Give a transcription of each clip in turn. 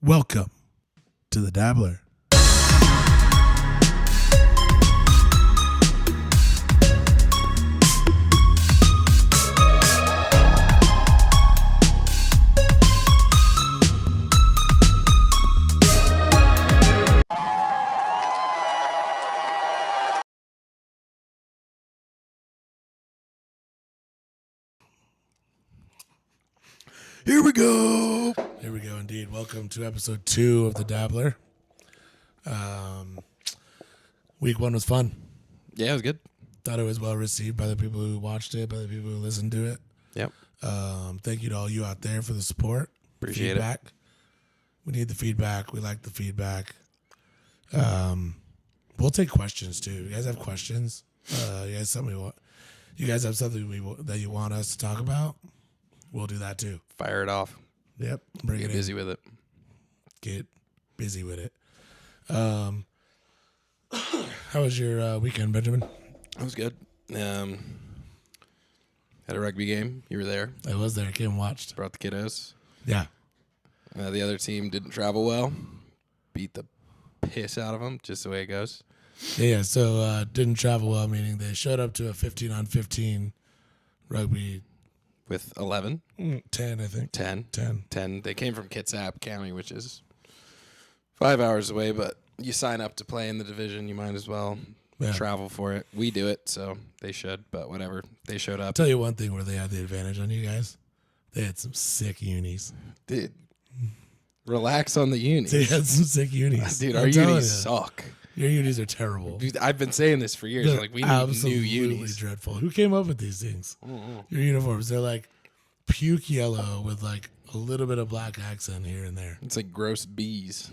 Welcome to the Dabbler. Here we go. Here we go, indeed. Welcome to episode 2 of the Dabbler. Week 1 was fun. Yeah, it was good. Thought it was well received by the people who watched it, by the people who listened to it. Yep. Thank you to all you out there for the support. Appreciate feedback. We need the feedback. We like the feedback. We'll take questions too. You guys have questions? You guys have something that you want us to talk about? We'll do that too. Fire it off. Yep. Bring Get it busy in. with it. Get busy with it. How was your weekend, Benjamin? It was good. Had a rugby game. You were there. I was there. Came and watched. Brought the kiddos. Yeah. The other team didn't travel well. Beat the piss out of them, just the way it goes. Yeah, so didn't travel well, meaning they showed up to a 15-on-15 rugby. With 11. 10, I think. 10. They came from Kitsap County, which is 5 hours away, but you sign up to play in the division, you might as well travel for it. We do it, so they should, but whatever. They showed up. I'll tell you one thing where they had the advantage on you guys. They had some sick unis. Dude, relax on the unis. They had some sick unis. Dude, our unis suck. Your unis are terrible. Dude, I've been saying this for years. They're Like, we need new absolutely unis. dreadful. Who came up with these things? Your uniforms, they're like puke yellow with like a little bit of black accent here and there. It's like gross bees.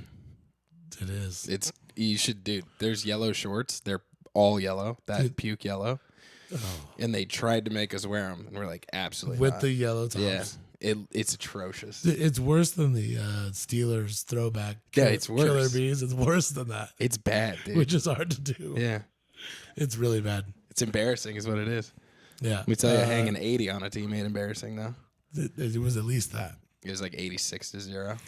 It is. You should, dude. There's yellow shorts. They're all yellow. That puke yellow. Oh. And they tried to make us wear them, and we're like, absolutely With not. the yellow tops. Yeah, it's atrocious. It's worse than the Steelers throwback. It's worse. Killer bees. It's worse than that. It's bad, dude. Which is hard to do. Yeah, It's really bad. it's embarrassing, is what it is. Yeah. Let me tell you, hanging 80 on a team ain't embarrassing though. It was at least that. It was like 86-0.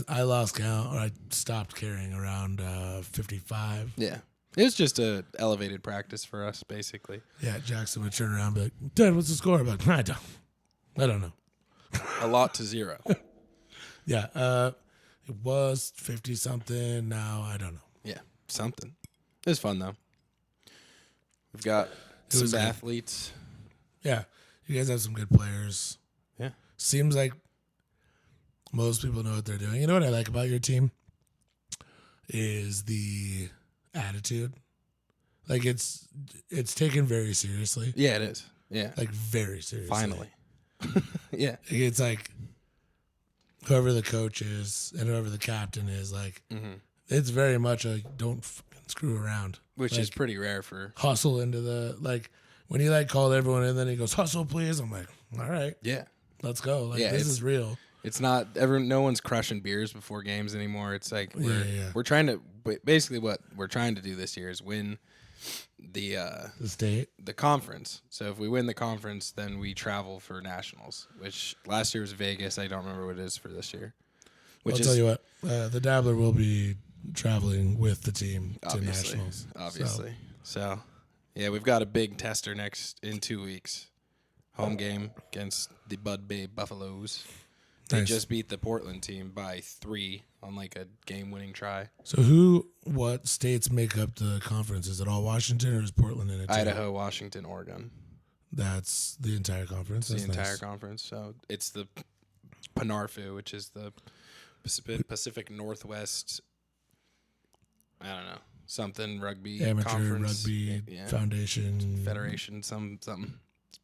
I lost count, or I stopped carrying around 55. Yeah, it was just a elevated practice for us, basically. Yeah, Jackson would turn around and be like, Dad, what's the score? I'm like, I don't know. A lot to 0. Yeah, it was 50-something. Now, I don't know. Yeah, something. It was fun, though. We've got some athletes. Yeah, you guys have some good players. Yeah. Seems like most people know what they're doing. You know what I like about your team? Is the attitude. Like, it's taken very seriously. Yeah, it is. Yeah. Like, very seriously. Finally. Yeah. It's like whoever the coach is and whoever the captain is, like, it's very much a don't fucking screw around. Which like, is pretty rare for... Hustle into the, like, when he, like, called everyone in, then he goes, hustle, please. I'm like, all right. Yeah. Let's go. Like, Yeah, this is real. It's not... no one's crushing beers before games anymore. It's like we're trying to... Basically what we're trying to do this year is win the state, the conference. So if we win the conference, then we travel for nationals, which last year was Vegas. I don't remember what it is for this year. I'll tell you what, the Dabbler will be traveling with the team to nationals. Obviously. So, yeah, we've got a big tester in 2 weeks. Home game against the Bud Bay Buffaloes. They just beat the Portland team by 3 on like a game-winning try. So what states make up the conference? Is it all Washington or is Portland in it too? Idaho, Washington, Oregon. That's the entire conference? That's the entire conference. So it's the PNARFU, which is the Pacific Northwest, I don't know, something rugby Amateur conference. Rugby Foundation. Federation, something.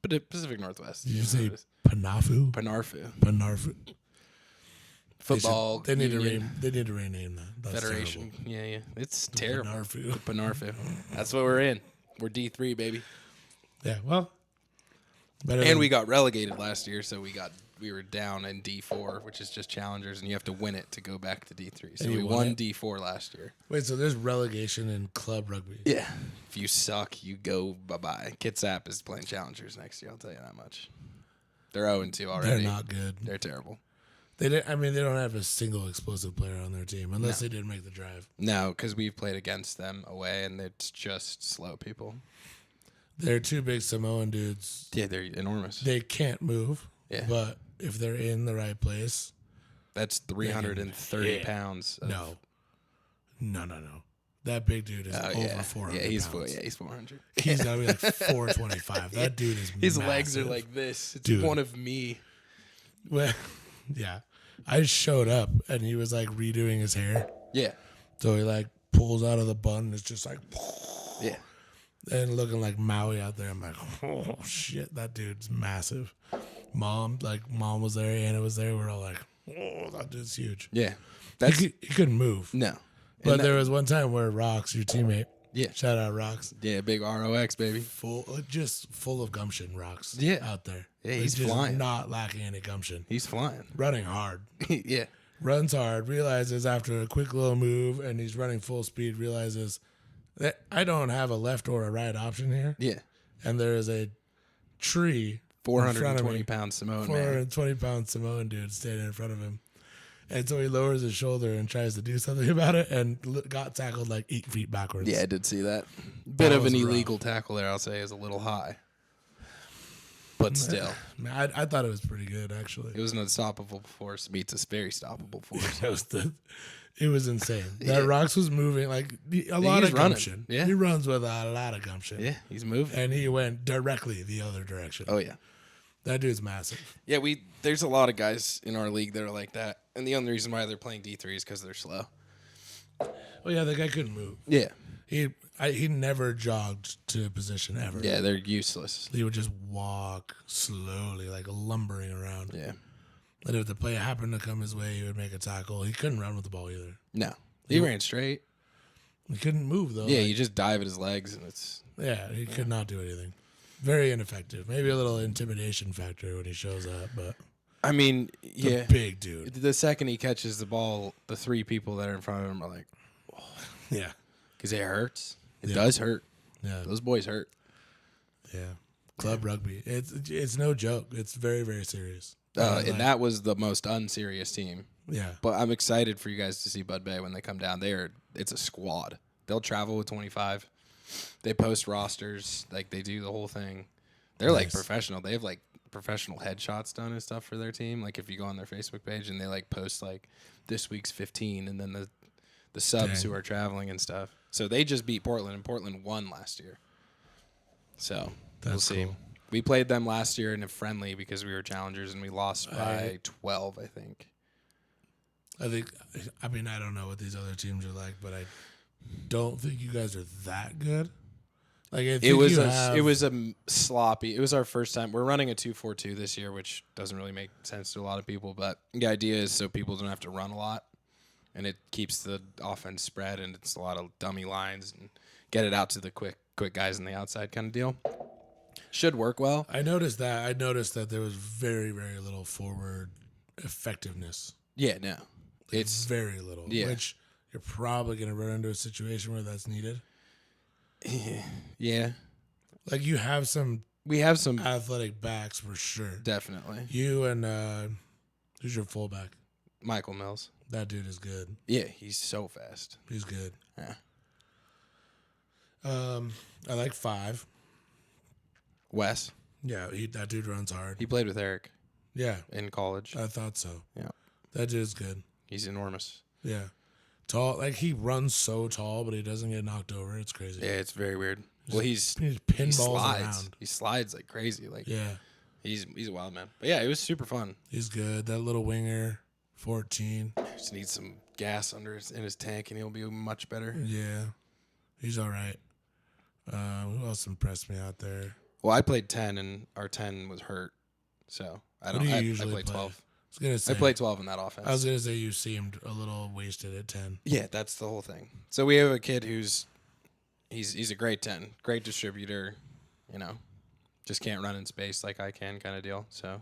It's Pacific Northwest. Did you say PNARFU? PNARFU. Football. They need to rename that. That's Federation. terrible. Yeah. It's terrible. PNARFU. PNARFU. That's what we're in. We're D3, baby. Yeah, well. We got relegated last year, so we were down in D4, which is just challengers, and you have to win it to go back to D3. So we won D4 last year. Wait, so there's relegation in club rugby? Yeah. If you suck, you go bye-bye. Kitsap is playing challengers next year, I'll tell you that much. They're 0-2 already. They're not good. They're terrible. They did. I mean, they don't have a single explosive player on their team unless they did make the drive. No, because we've played against them away, and it's just slow people. They're two big Samoan dudes. Yeah, they're enormous. They can't move. Yeah. But if they're in the right place, that's 330 pounds. No. That big dude is over 400 he's pounds. He's 400. He's got to be like 425. That dude is His massive. legs are like this. It's one of me. Well, yeah. I showed up, and he was, like, redoing his hair. Yeah. So he, like, pulls out of the bun, and it's just like... Yeah. And looking like Maui out there. I'm like, oh, shit, that dude's massive. Mom was there, Anna was there. We're all like, oh, that dude's huge. Yeah. He couldn't move. No. But there was one time where Rox, your teammate, shout out Rox. Yeah, big ROX, baby. Full of gumption, Rox. Out there. Yeah, he's flying. Not lacking any gumption. He's flying. Running hard. Yeah. Runs hard, realizes after a quick little move, and he's running full speed, realizes that I don't have a left or a right option here. Yeah. And there is a tree 420-pound Samoan 420-pound Samoan dude standing in front of him. And so he lowers his shoulder and tries to do something about it and got tackled like 8 feet backwards. Yeah, I did see that. Bit of an illegal tackle there, I'll say, is a little high. But still. I thought it was pretty good, actually. It was an unstoppable force meets a very stoppable force. It was insane. That Rox was moving like a lot of gumption. Yeah. He runs with a lot of gumption. Yeah, he's moving. And he went directly the other direction. Oh, yeah. That dude's massive. Yeah, there's a lot of guys in our league that are like that. And the only reason why they're playing D3 is because they're slow. Oh, yeah, the guy couldn't move. Yeah. He never jogged to a position ever. Yeah, they're useless. He would just walk slowly, like lumbering around. Yeah. And if the play happened to come his way, he would make a tackle. He couldn't run with the ball either. No. He ran straight. He couldn't move, though. Yeah, you just dive at his legs, and it's... Yeah, he could not do anything. Very ineffective. Maybe a little intimidation factor when he shows up, but... I mean, yeah. Big dude. The second he catches the ball, the 3 people that are in front of him are like... Oh. Yeah. Because it hurts. It does hurt. Yeah. Those boys hurt. Yeah. Club rugby. It's no joke. It's very, very serious. And that was the most unserious team. Yeah. But I'm excited for you guys to see Bud Bay when they come down. It's a squad. They'll travel with 25. They post rosters. Like, they do the whole thing. They're like professional. They have like professional headshots done and stuff for their team. Like, if you go on their Facebook page and they like post like this week's 15 and then the subs who are traveling and stuff. So they just beat Portland, and Portland won last year. So we'll see. Cool. We played them last year in a friendly because we were challengers, and we lost by 12, I think. I mean, I don't know what these other teams are like, but I don't think you guys are that good. Like, it was a sloppy. It was our first time. We're running a 2-4-2 this year, which doesn't really make sense to a lot of people. But the idea is so people don't have to run a lot, and it keeps the offense spread, and it's a lot of dummy lines and get it out to the quick guys on the outside kind of deal. Should work well. I noticed that there was very, very little forward effectiveness. Yeah, no. It's very little, which you're probably going to run into a situation where that's needed. Yeah. Like, we have some athletic backs for sure. Definitely. You and who's your fullback? Michael Mills. That dude is good. Yeah, he's so fast. He's good. Yeah. I like 5. Wes. Yeah, that dude runs hard. He played with Eric. Yeah. In college. I thought so. Yeah. That dude's good. He's enormous. Yeah. Tall. Like, he runs so tall, but he doesn't get knocked over. It's crazy. Yeah, it's very weird. Well, he pinballs around. He slides like crazy. Like, yeah. He's a wild man. But yeah, it was super fun. He's good. That little winger, 14. Just needs some gas in his tank, and he'll be much better. Yeah. He's all right. Who else impressed me out there? Well, I played 10, and our 10 was hurt. So I played 12. I played 12 in that offense. I was going to say you seemed a little wasted at 10. Yeah, that's the whole thing. So we have a kid he's a great 10, great distributor, just can't run in space like I can kind of deal. So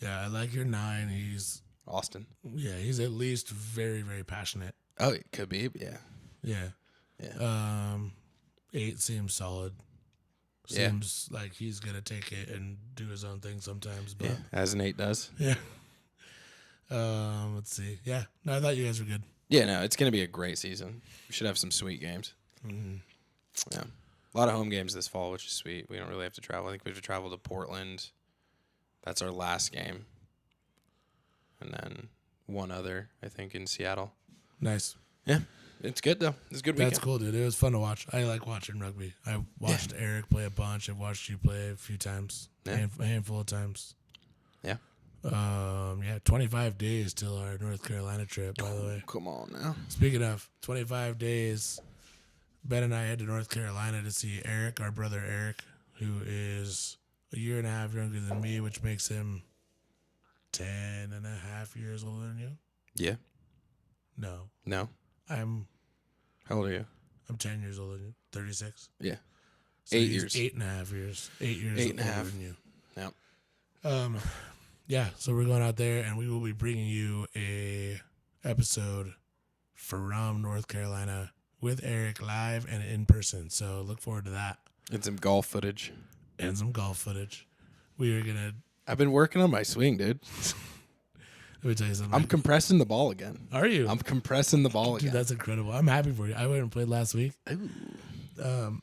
yeah, I like your 9. He's Austin. Yeah, he's at least very, very passionate. Oh, it could be. Yeah. Yeah. Yeah. 8 seems solid. Seems like he's going to take it and do his own thing sometimes. But as an 8 does. Yeah. Let's see. Yeah. No, I thought you guys were good. Yeah, no, it's going to be a great season. We should have some sweet games. Mm-hmm. Yeah. A lot of home games this fall, which is sweet. We don't really have to travel. I think we have to travel to Portland. That's our last game. And then one other, I think, in Seattle. Nice. Yeah. It's good, though. It's a good weekend. That's cool, dude. It was fun to watch. I like watching rugby. I watched Eric play a bunch. I've watched you play a few times. Yeah. A handful of times. Yeah. 25 days till our North Carolina trip, by the way. Come on now. Speaking of 25 days, Ben and I head to North Carolina to see Eric, our brother Eric, who is a year and a half younger than me, which makes him 10 and a half years older than you. Yeah. No. No. I'm How old are you? 10 years older than you. 36. Yeah. So 8 he's years. 8.5 years. 8 years 8 and a older half. than you. Yeah. Yeah, so we're going out there, and we will be bringing you a episode from North Carolina with Eric live and in person. So look forward to that. And some golf footage. And some golf footage. We are going to... I've been working on my swing, dude. Let me tell you something. I'm compressing the ball again. Are you? I'm compressing the ball Dude, again. that's incredible. I'm happy for you. I went and played last week. Ooh.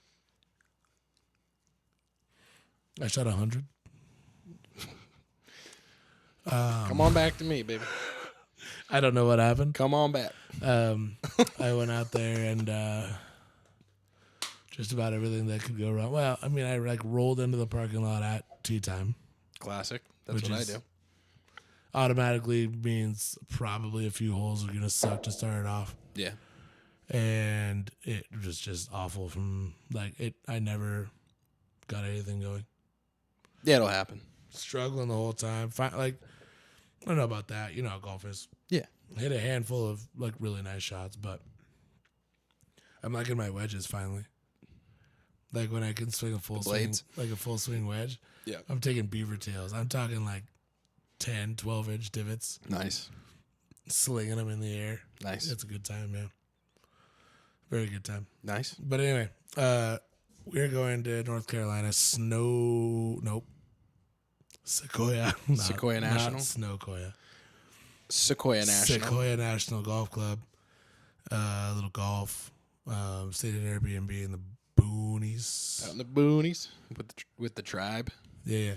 I shot 100. Come on back to me, baby. I don't know what happened. Come on back. I went out there and just about everything that could go wrong. Well, I mean, I rolled into the parking lot at tee time. Classic. That's what I do. Automatically means probably a few holes are going to suck to start it off. Yeah. And it was just awful from, I never got anything going. Yeah, it'll happen. Struggling the whole time. I don't know about that. You know how golf is. Yeah. Hit a handful of, really nice shots, but I'm liking my wedges finally. Like, when I can swing a full swing, like a full swing wedge. Yeah. I'm taking beaver tails. I'm talking 10, 12-inch divots. Nice. Slinging them in the air. Nice. It's a good time, man. Very good time. Nice. But anyway, we're going to North Carolina. Sequoia. Sequoia National? Not Snowcoya. Sequoia National. Sequoia National Golf Club. A little golf. Stayed in Airbnb in the boonies. Out in the boonies with the tribe. Yeah.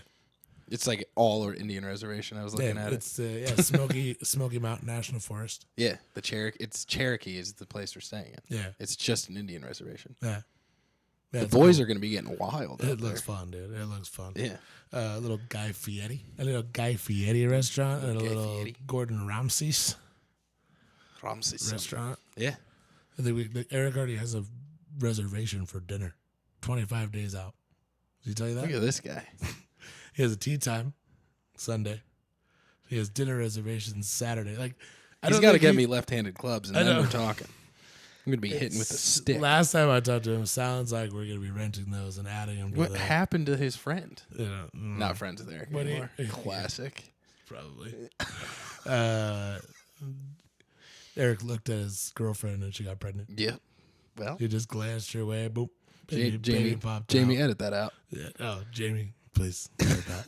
It's like all or Indian reservation. I was looking at it. It's Smoky Mountain National Forest. Yeah, the Cherokee is the place we're staying in. Yeah, it's just an Indian reservation. Yeah, the boys are going to be getting wild. It looks fun, dude. It looks fun. Yeah, a little Guy Fieri restaurant, and a little Gordon Ramsay's restaurant. Yeah, I think Eric already has a reservation for dinner, 25 days out. Did he tell you that? Look at this guy. He has a tea time Sunday. He has dinner reservations Saturday. He's got to get me left-handed clubs, and then we're talking. I'm going to be hitting with a stick. Last time I talked to him, sounds like we're going to be renting those and adding them to What happened to his friend? Not friends with Eric anymore. Classic. Probably. Eric looked at his girlfriend, and she got pregnant. Yep. Well, he just glanced her way. Boop. Jamie popped Jamie, out. edit that out. Yeah. Oh, Jamie, please edit that.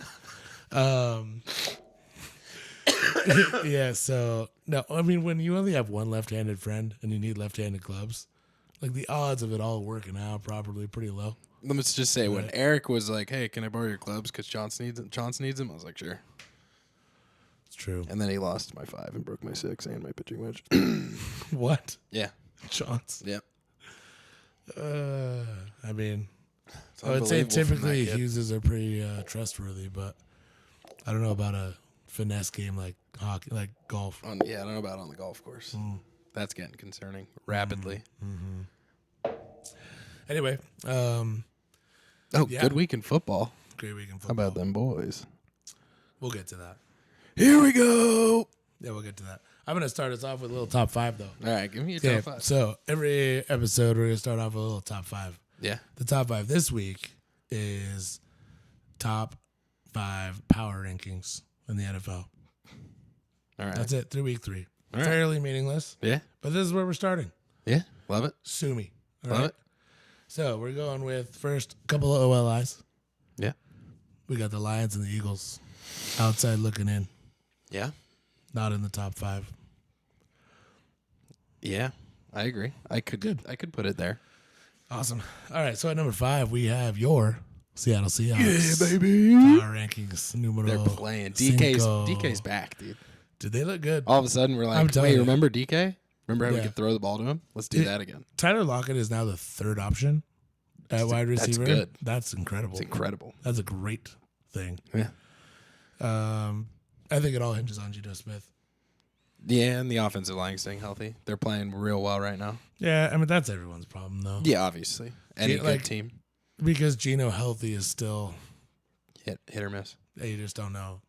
Yeah, so no, I mean, when you only have one left-handed friend and you need left-handed clubs, the odds of it all working out properly pretty low. Let's just say when Eric was like, "Hey, can I borrow your clubs? Because Chance needs them," I was like, "Sure." It's true. And then he lost my 5 and broke my 6 and my pitching wedge. What? Yeah, Chance. Yeah. I mean, I would say typically Hugheses are pretty trustworthy, but I don't know about a finesse game like hockey, like golf. Yeah, I don't know about on the golf course. That's getting concerning rapidly. Anyway, good week in football. Great week in football. How about them boys? We'll get to that. Here we go. Yeah, we'll get to that. I'm going to start us off with a little top 5, though. All right, give me your top 5. So every episode, we're going to start off with a little top 5. Yeah. The top 5 this week is top 5 power rankings in the NFL. All right. That's it, through week 3. All right. Fairly meaningless. Yeah. But this is where we're starting. Yeah. Love it. Sue me. Love it. So we're going with first a couple of OLIs. Yeah. We got the Lions and the Eagles outside looking in. Yeah. Not in the top 5. Yeah, I agree. I could put it there. Awesome. All right, so at number 5, we have your Seattle Seahawks. Yeah, baby. Power rankings. Numero They're playing. cinco. DK's back, dude. Did they look good? All of a sudden, we're like, telling wait, you. remember DK? Remember how we Yeah. could throw the ball to him? Let's do that again. Tyler Lockett is now the 3rd option at wide receiver. That's good. That's incredible. It's incredible. That's a great thing. Yeah. I think it all hinges on Geno Smith. Yeah, and the offensive line staying healthy. They're playing real well right now. Yeah, I mean, that's everyone's problem, though. Yeah, obviously. Any good team. Because Geno healthy is still... Hit or miss. You just don't know.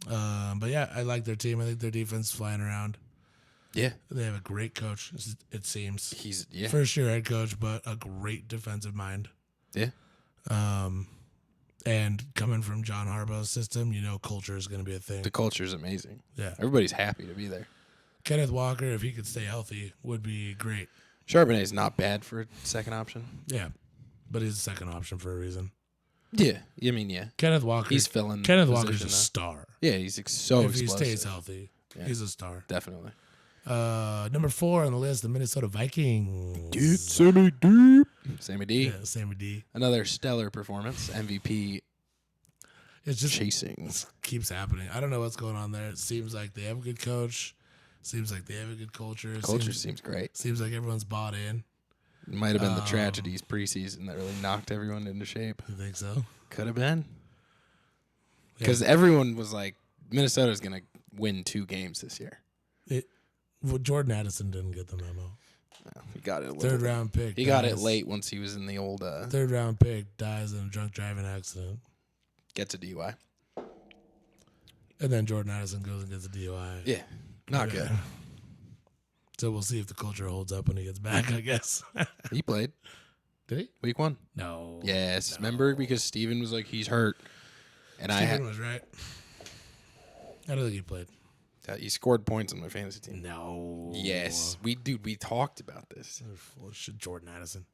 But yeah, I like their team. I think their defense is flying around. Yeah. They have a great coach, it seems. He's First year head coach, but a great defensive mind. Yeah. And coming from John Harbaugh's system, culture is going to be a thing. The culture is amazing. Yeah. Everybody's happy to be there. Kenneth Walker, if he could stay healthy, would be great. Charbonnet's not bad for a second option. Yeah. But he's a second option for a reason. Yeah. I mean, yeah. Kenneth Walker. He's filling Kenneth the Walker's a position, star. Yeah, he's so if explosive. he stays healthy, he's a star. Definitely. Number 4 on the list, the Minnesota Vikings. Dude, Sammy D. Sammy D. Yeah, Sammy D. Another stellar performance. MVP. It's just chasing. Keeps happening. I don't know what's going on there. It seems like they have a good coach. Seems like they have a good culture. Culture seems great. Seems like everyone's bought in. It might have been the tragedies preseason that really knocked everyone into shape. You think so? Could have been. Because everyone was like, Minnesota's going to win 2 games this year. Well, Jordan Addison didn't get the memo. No, he got it. Third round pick. He got it late once he was in the old. Third round pick dies in a drunk driving accident. Gets a DUI. And then Jordan Addison goes and gets a DUI. Yeah, not good. So we'll see if the culture holds up when he gets back, I guess. He played. Did he? Week 1. No. Yes. No. Remember, because Steven was like, he's hurt. And Steven was right. I don't think he played. He scored points on my fantasy team. No. Yes. We talked about this. Well, Jordan Addison.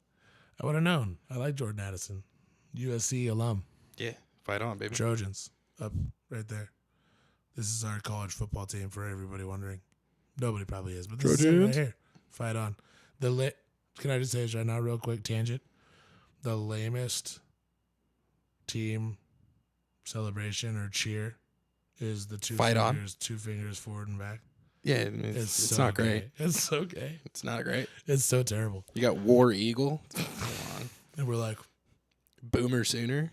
I would have known. I like Jordan Addison. USC alum. Yeah. Fight on, baby. Trojans. Up right there. This is our college football team for everybody wondering. Nobody probably is, but this is it right here. Fight on. Can I just say this right now, real quick, tangent? The lamest team celebration or cheer is the two fingers forward and back. Yeah, it's so not great. It's so gay. It's not great. It's so terrible. You got War Eagle. Come on. And we're like, Boomer Sooner.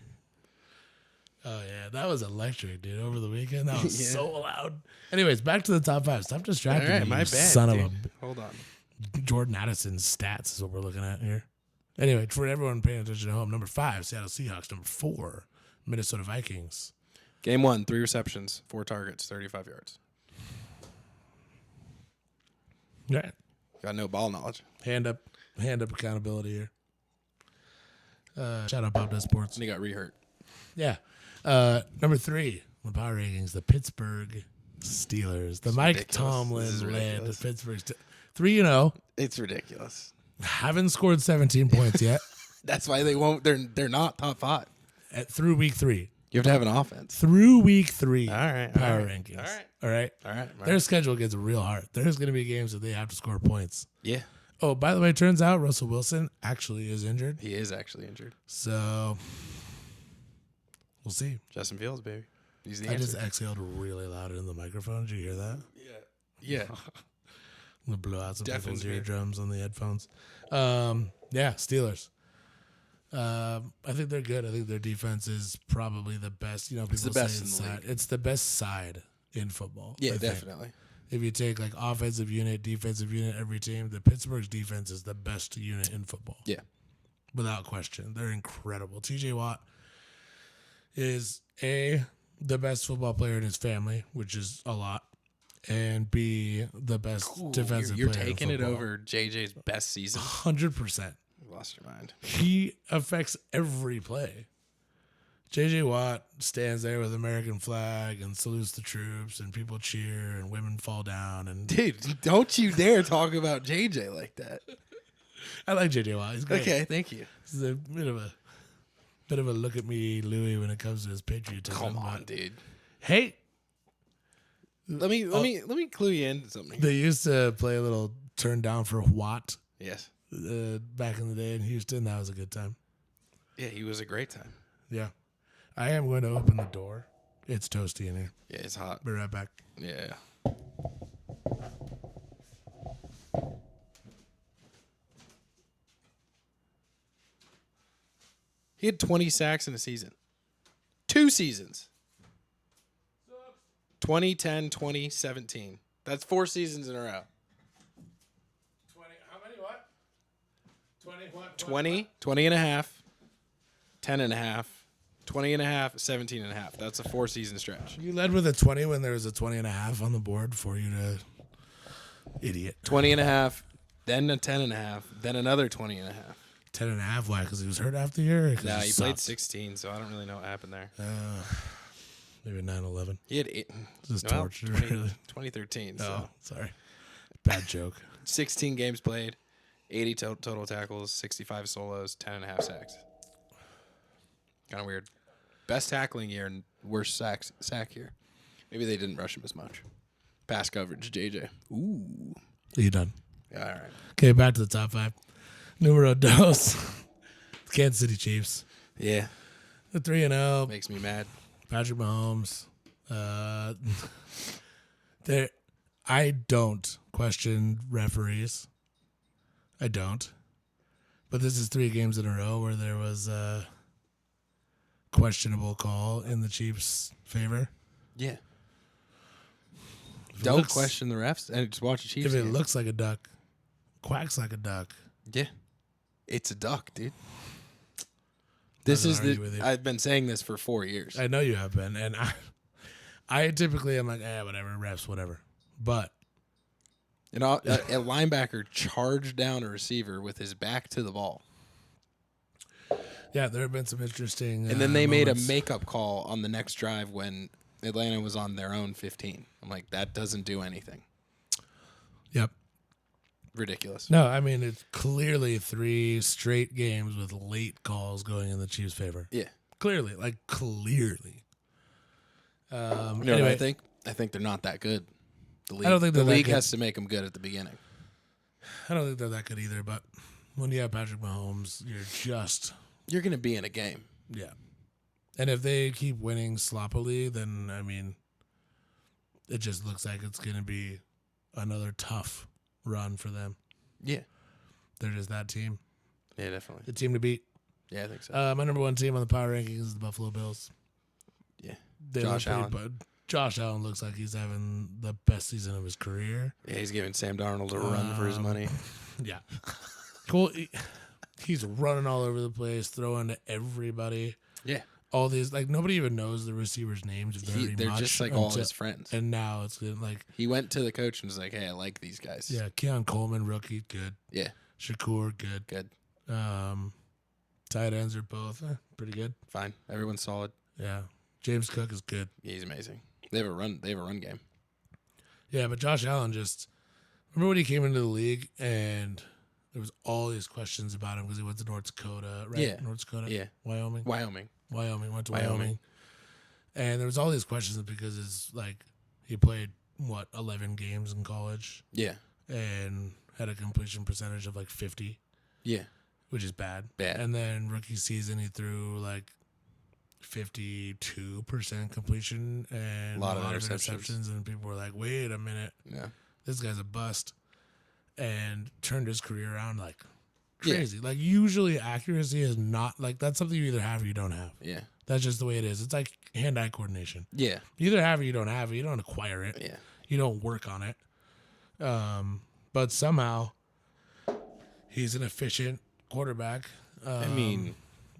oh, yeah, that was electric, dude, over the weekend. That was so loud. Anyways, back to the top 5. Stop distracting me, my bad, son dude. of a... Hold on. Jordan Addison's stats is what we're looking at here. Anyway, for everyone paying attention at home, number 5, Seattle Seahawks. Number 4, Minnesota Vikings. Game 1, 3 receptions, 4 targets, 35 yards. Yeah. Got no ball knowledge. Hand up accountability here. Shout out Bob Does Sports. And he got rehurt. Yeah. Number 3, the power rankings, the Pittsburgh Steelers. The Mike Tomlin led the Pittsburgh Steelers. 3-0. It's ridiculous. Haven't scored 17 points yet. That's why they won't. They're not top 5. Through week 3. You have to have an offense. Through week 3. All right. Power rankings. All right. Their schedule gets real hard. There's going to be games that they have to score points. Yeah. Oh, by the way, turns out Russell Wilson actually is injured. He is actually injured. So we'll see. Justin Fields, baby. He's the I answer. just exhaled really loud in the microphone. Did you hear that? Yeah. I'm going to blow out some people's Definitely. eardrums on the headphones. Yeah, Steelers. I think they're good. I think their defense is probably the best. People It's the say best in the league. It's the best side in football. Yeah, I think. definitely. If you take like offensive unit, defensive unit, every team, the Pittsburgh's defense is the best unit in football. Yeah. Without question. They're incredible. TJ Watt is A, the best football player in his family, which is a lot, and B, the best defensive You're player taking in it football. over JJ's best season. 100%. You lost your mind. He affects every play. J.J. Watt stands there with American flag and salutes the troops, and people cheer, and women fall down. And Dude, don't you dare talk about JJ like that. I like J.J. Watt. He's great. Okay, thank you. He's a bit of a look at me, Louis, when it comes to his patriotism. Come on, but, dude. hey, Let me clue you into something. They used to play a little turn down for Watt Yes. back in the day in Houston. That was a good time. Yeah, he was a great time. Yeah. I am going to open the door. It's toasty in here. Yeah, it's hot. Be right back. Yeah. He had 20 sacks in a season. 2 seasons. 2010, 2017. That's 4 seasons in a row. 20. How many what? 20 what? 20 and a half, 10 and a half, 20 and a half, 17 and a half. That's a 4-season stretch. You led with a 20 when there was a 20 and a half on the board for you to idiot. 20 and a half, then a 10 and a half, then another 20 and a half. 10 and a half. Why? Because he was hurt half the year? No, he played 16, so I don't really know what happened there. Maybe 9/11. He had 8. This is well, torture. 2013. Oh, So sorry. Bad joke. 16 games played, 80 total tackles, 65 solos, 10 and a half sacks. Kind of weird. Best tackling year and worst sack year. Maybe they didn't rush him as much. Pass coverage, JJ. Ooh. You done? All right. Okay, back to the top 5. Numero dos. Kansas City Chiefs. Yeah. The 3-0. Makes me mad. Patrick Mahomes. I don't question referees. I don't. But this is 3 games in a row where there was a questionable call in the Chiefs' favor. Yeah. Don't question the refs and just watch the Chiefs. If it game. looks like a duck, quacks like a duck. Yeah. It's a duck, dude. This is I've been saying this for 4 years. I know you have been, and I typically am like, whatever, refs, whatever. But a linebacker charged down a receiver with his back to the ball. Yeah, there have been some interesting. And then they made a moments. makeup call on the next drive when Atlanta was on their own 15. I'm like, that doesn't do anything. Yep. Ridiculous. No, I mean, it's clearly 3 straight games with late calls going in the Chiefs' favor. Yeah. Clearly. You know Anyway, what I think? I think they're not that good. The league, I don't think the they're that league good. has to make them good at the beginning. I don't think they're that good either, but when you have Patrick Mahomes, You're going to be in a game. yeah. And if they keep winning sloppily, then, I mean, it just looks like it's going to be another tough run for them. Yeah. They're just that team. Yeah, definitely. The team to beat. Yeah, I think so. My number 1 team on the power rankings is the Buffalo Bills. Yeah. They Josh look pretty Allen. bud. Josh Allen looks like he's having the best season of his career. Yeah, he's giving Sam Darnold a run for his money. Yeah. Cool. He's running all over the place, throwing to everybody. Yeah. All these, nobody even knows the receivers' names. They're just like all his friends. And now it's good. He went to the coach and was like, hey, I like these guys. Yeah, Keon Coleman, rookie, good. Yeah. Shakur, good. Good. Tight ends are both pretty good. Fine. Everyone's solid. Yeah. James Cook is good. Yeah, he's amazing. They have a run game. Yeah, but Josh Allen remember when he came into the league and there was all these questions about him because he went to North Dakota, right? Yeah. North Dakota? Yeah. Wyoming, went to Wyoming. Wyoming. And there was all these questions because he played, 11 games in college Yeah. and had a completion percentage of 50, Yeah. which is bad. Bad. And then rookie season, he threw 52% completion and A lot of interceptions. And people were like, wait a minute, Yeah. this guy's a bust. And turned his career around Yeah. crazy. Usually accuracy is not that's something you either have or you don't have. Yeah. That's just the way it is. It's like hand-eye coordination. Yeah. You either have it or you don't have it. You don't acquire it. Yeah. You don't work on it. But somehow he's an efficient quarterback.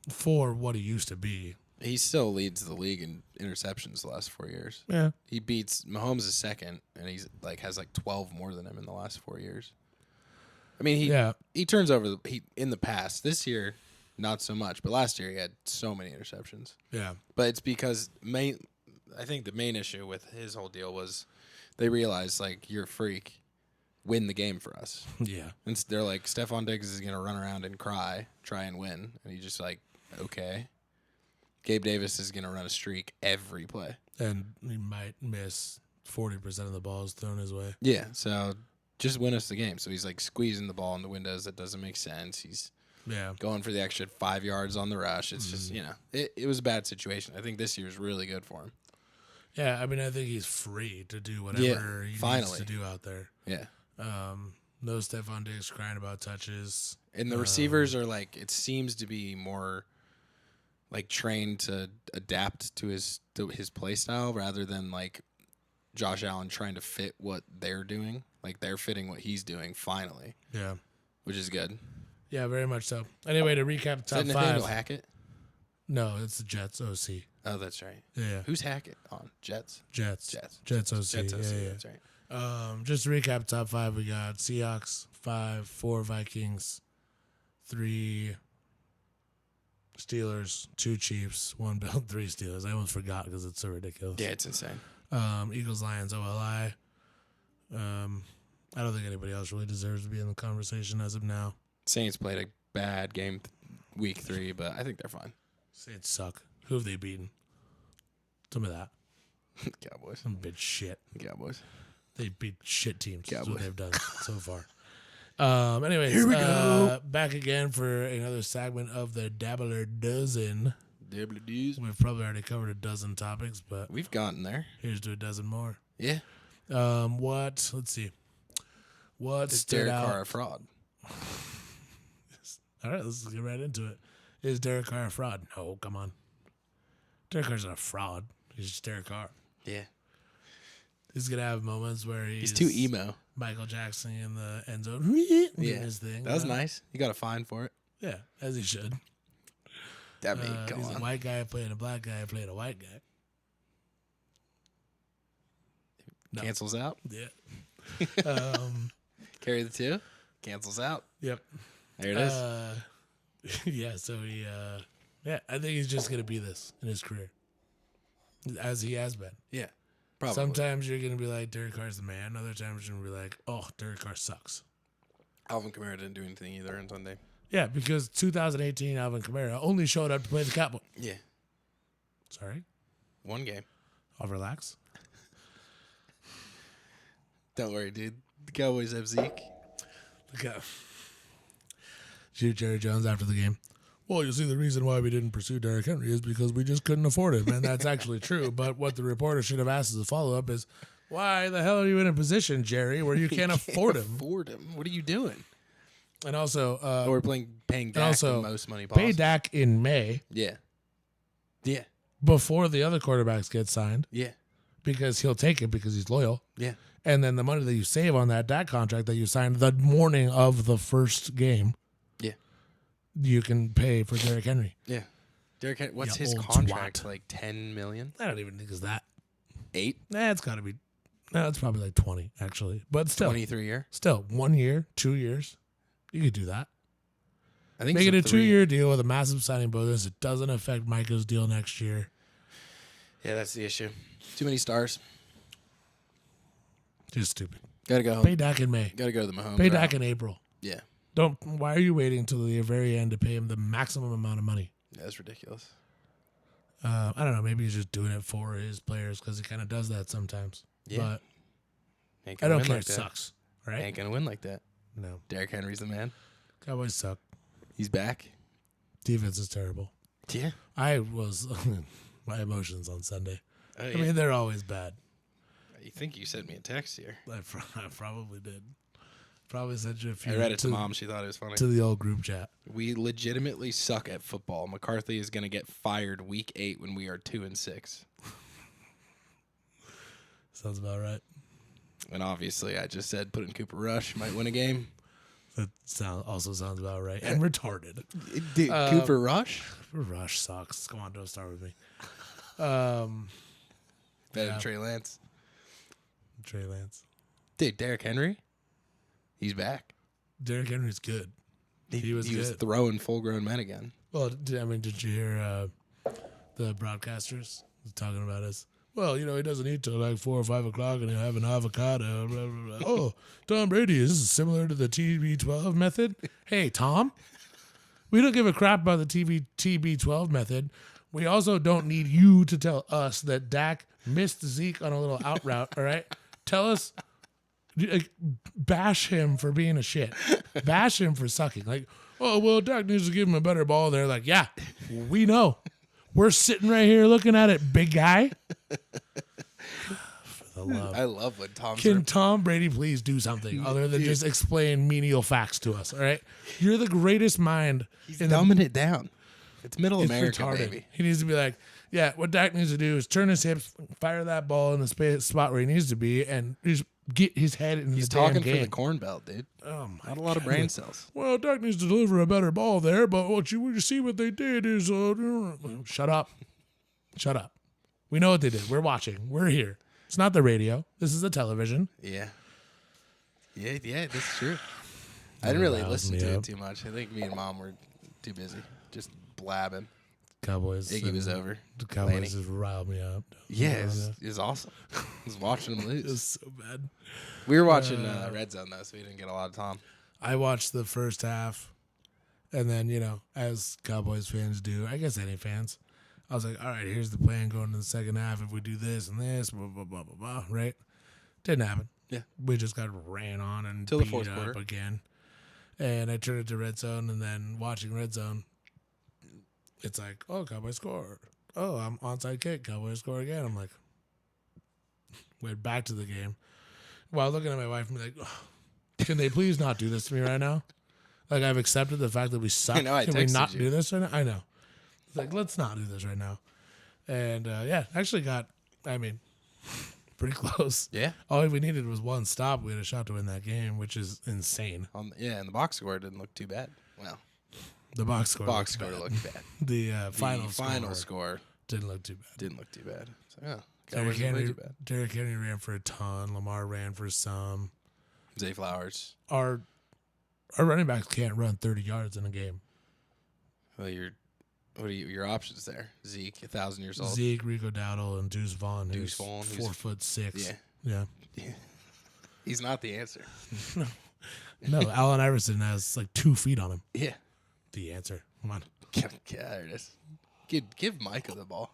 For what he used to be. He still leads the league in interceptions the last 4 years. Yeah. He beats Mahomes is second, and he's has 12 more than him in the last 4 years. I mean, he turns over in the past. This year, not so much, but last year he had so many interceptions. Yeah. But it's because I think the main issue with his whole deal was they realized you're a freak, win the game for us. Yeah. And they're like, Stephon Diggs is gonna run around and try and win, and he just okay. Gabe Davis is gonna run a streak every play. And he might miss 40% of the ball is thrown his way. Yeah, so just win us the game. So he's like squeezing the ball in the windows. That doesn't make sense. He's going for the extra 5 yards on the rush. It's just, it was a bad situation. I think this year's really good for him. Yeah, I mean, I think he's free to do whatever he needs to do out there. Yeah. No Stephon Diggs crying about touches. And the receivers are like, it seems to be more like trained to adapt to his play style rather than like Josh Allen trying to fit what they're doing. Like they're fitting what he's doing finally. Yeah. Which is good. Yeah, very much so. Anyway, to recap the top Is that 5. Nathaniel Hackett? No, it's the Jets OC. Oh, that's right. Yeah. Who's Hackett on? Jets OC. Jets OC. Yeah. That's right. Just to recap top 5, we got Seahawks 5, 4 Vikings, 3 Steelers, 2 Chiefs, 1 Bill, 3 Steelers. I almost forgot because it's so ridiculous. Yeah, it's insane. Eagles, Lions, OLI. I don't think anybody else really deserves to be in the conversation as of now. Saints played a bad game week 3, but I think they're fine. Saints suck. Who have they beaten? Some of that. Cowboys. Some bitch shit. Cowboys. They beat shit teams. Cowboys. That's what they've done so far. Anyways, Here we go. Back again for another segment of the Dabbler Dozen. Dabbler Dozen. We've probably already covered a dozen topics, but We've gotten there. here's to a dozen more. Yeah. Let's see. What Is stood Derek out? Carr a fraud? All right, let's get right into it. Is Derek Carr a fraud? No, come on. Derek Carr's not a fraud. He's just Derek Carr. Yeah. He's going to have moments where He's too emo. Michael Jackson in the end zone. Doing Yeah. his thing. That was nice. You got a fine for it. Yeah, as he should. That mean, come He's on. a white guy playing a black guy playing a white guy. No. Cancels out. Yeah. Carry the 2. Cancels out. Yep. There it is. Yeah, so I think he's just going to be this in his career. As he has been. Yeah. Probably. Sometimes you're going to be like, Derek Carr's the man. Other times you're going to be like, oh, Derek Carr sucks. Alvin Kamara didn't do anything either on Sunday. Yeah, because 2018 Alvin Kamara only showed up to play the Cowboys. Yeah. Sorry? 1 game. I'll relax. Don't worry, dude. The Cowboys have Zeke. Shoot Jerry Jones after the game. Well, you see, the reason why we didn't pursue Derrick Henry is because we just couldn't afford him. And that's actually true. But what the reporter should have asked as a follow-up is, why the hell are you in a position, Jerry, where you can't afford him? What are you doing? And also... we're paying Dak also, the most money possible. pay Dak in May. Yeah. Yeah. Before the other quarterbacks get signed. Yeah. Because he'll take it because he's loyal. Yeah. And then the money that you save on that Dak contract that you signed the morning of the first game, Yeah. you can pay for Derrick Henry. Yeah. Derrick Henry, what's You his old contract? twat. Like $10 million? I don't even think it's that. 8? Nah, it's got to be. No, it's probably like 20, actually. But still. 23 year? Still, 1 year, 2 years. You could do that. I think Make it a it's 3. 2-year deal with a massive signing bonus. It doesn't affect Micah's deal next year. Yeah, that's the issue. Too many stars. Just stupid. Gotta go home. Pay Dak in May. Gotta go to the Mahomes. Pay route. Dak in April. Yeah. Why are you waiting until the very end to pay him the maximum amount of money? Yeah, that's ridiculous. I don't know. Maybe he's just doing it for his players because he kind of does that sometimes. Yeah. But Ain't I gonna don't win care. like It that. sucks. Right? Ain't gonna win like that. No. Derrick Henry's the man. Cowboys suck. He's back. Defense is terrible. Yeah. I was my emotions on Sunday. Oh, I mean, they're always bad. you think you sent me a text here? I probably did. Probably sent you a few. I read it to Mom. She thought it was funny. To the old group chat. We legitimately suck at football. McCarthy is going to get fired week 8 when we are 2-6. Sounds about right. And obviously, I just said put in Cooper Rush. Might win a game. That also sounds about right. And retarded. Dude, Cooper Rush? Rush sucks. Come on, don't start with me. Better than Trey Lance. Trey Lance. Dude, Derrick Henry? He's back. Derrick Henry's good. He was He was good. throwing full-grown men again. Well, did you hear the broadcasters talking about us? Well, he doesn't eat till like 4 or 5 o'clock, and he'll have an avocado. Blah, blah, blah. Oh, Tom Brady, is this similar to the TB12 method? Hey, Tom, we don't give a crap about the TB12 method. We also don't need you to tell us that Dak missed Zeke on a little out route. All right, tell us, like, bash him for being a shit, bash him for sucking. Like, oh well, Dak needs to give him a better ball. They're like, yeah, we know. We're sitting right here looking at it, big guy. For the love. I love when Can Tom Brady please do something other than just explain menial facts to us? All right, you're the greatest mind. He's dumbing it down. It's middle America, retarded. baby. He needs to be like, yeah, what Dak needs to do is turn his hips, fire that ball in the spot where he needs to be, and just get his head in He's the damn talking game. for the corn belt, dude. Oh my Not a lot of brain cells. Well, Dak needs to deliver a better ball there, but what you see what they did is, shut up. Shut up. We know what they did. We're watching. We're here. It's not the radio. This is the television. Yeah. Yeah, that's true. I didn't really listen to it too much. I think me and Mom were too busy just blabbing. Cowboys. Iggy was over. The Cowboys just riled me up. Yeah, it was awesome. I was watching them lose. It was so bad. We were watching Red Zone, though, so we didn't get a lot of time. I watched the first half, and then, as Cowboys fans do, I guess any fans, I was like, all right, here's the plan going into the second half. If we do this and this, blah, blah, blah, blah, blah, right? Didn't happen. Yeah. We just got ran on and Till the beat fourth up quarter. again. And I turned it to Red Zone, and then watching Red Zone, it's like, oh, Cowboys scored. Oh, I'm onside kick. Cowboys score again. I'm like, went back to the game while looking at my wife and be like, oh, can they please not do this to me right now? Like, I've accepted the fact that we suck. I know, I Can we texted not you. do this right now? I know. It's like, let's not do this right now. And, actually got, pretty close. Yeah. All we needed was one stop. We had a shot to win that game, which is insane. And the box score didn't look too bad. Well, The box score looked bad. The final score didn't look too bad. didn't look too bad. So, yeah. Derrick Cowboys didn't play Henry, too bad. Derrick Henry ran for a ton. Lamar ran for some. Zay Flowers. Our running backs can't run 30 yards in a game. Well, your options there? Zeke, 1,000 years old. Zeke, Rico Dowdle, and Deuce Vaughn. Deuce who's Vaughn, 4'6". Yeah. Yeah. He's not the answer. No, Allen Iverson has like 2 feet on him. Yeah. The answer. Come on. Yeah, there it is. Give Micah the ball.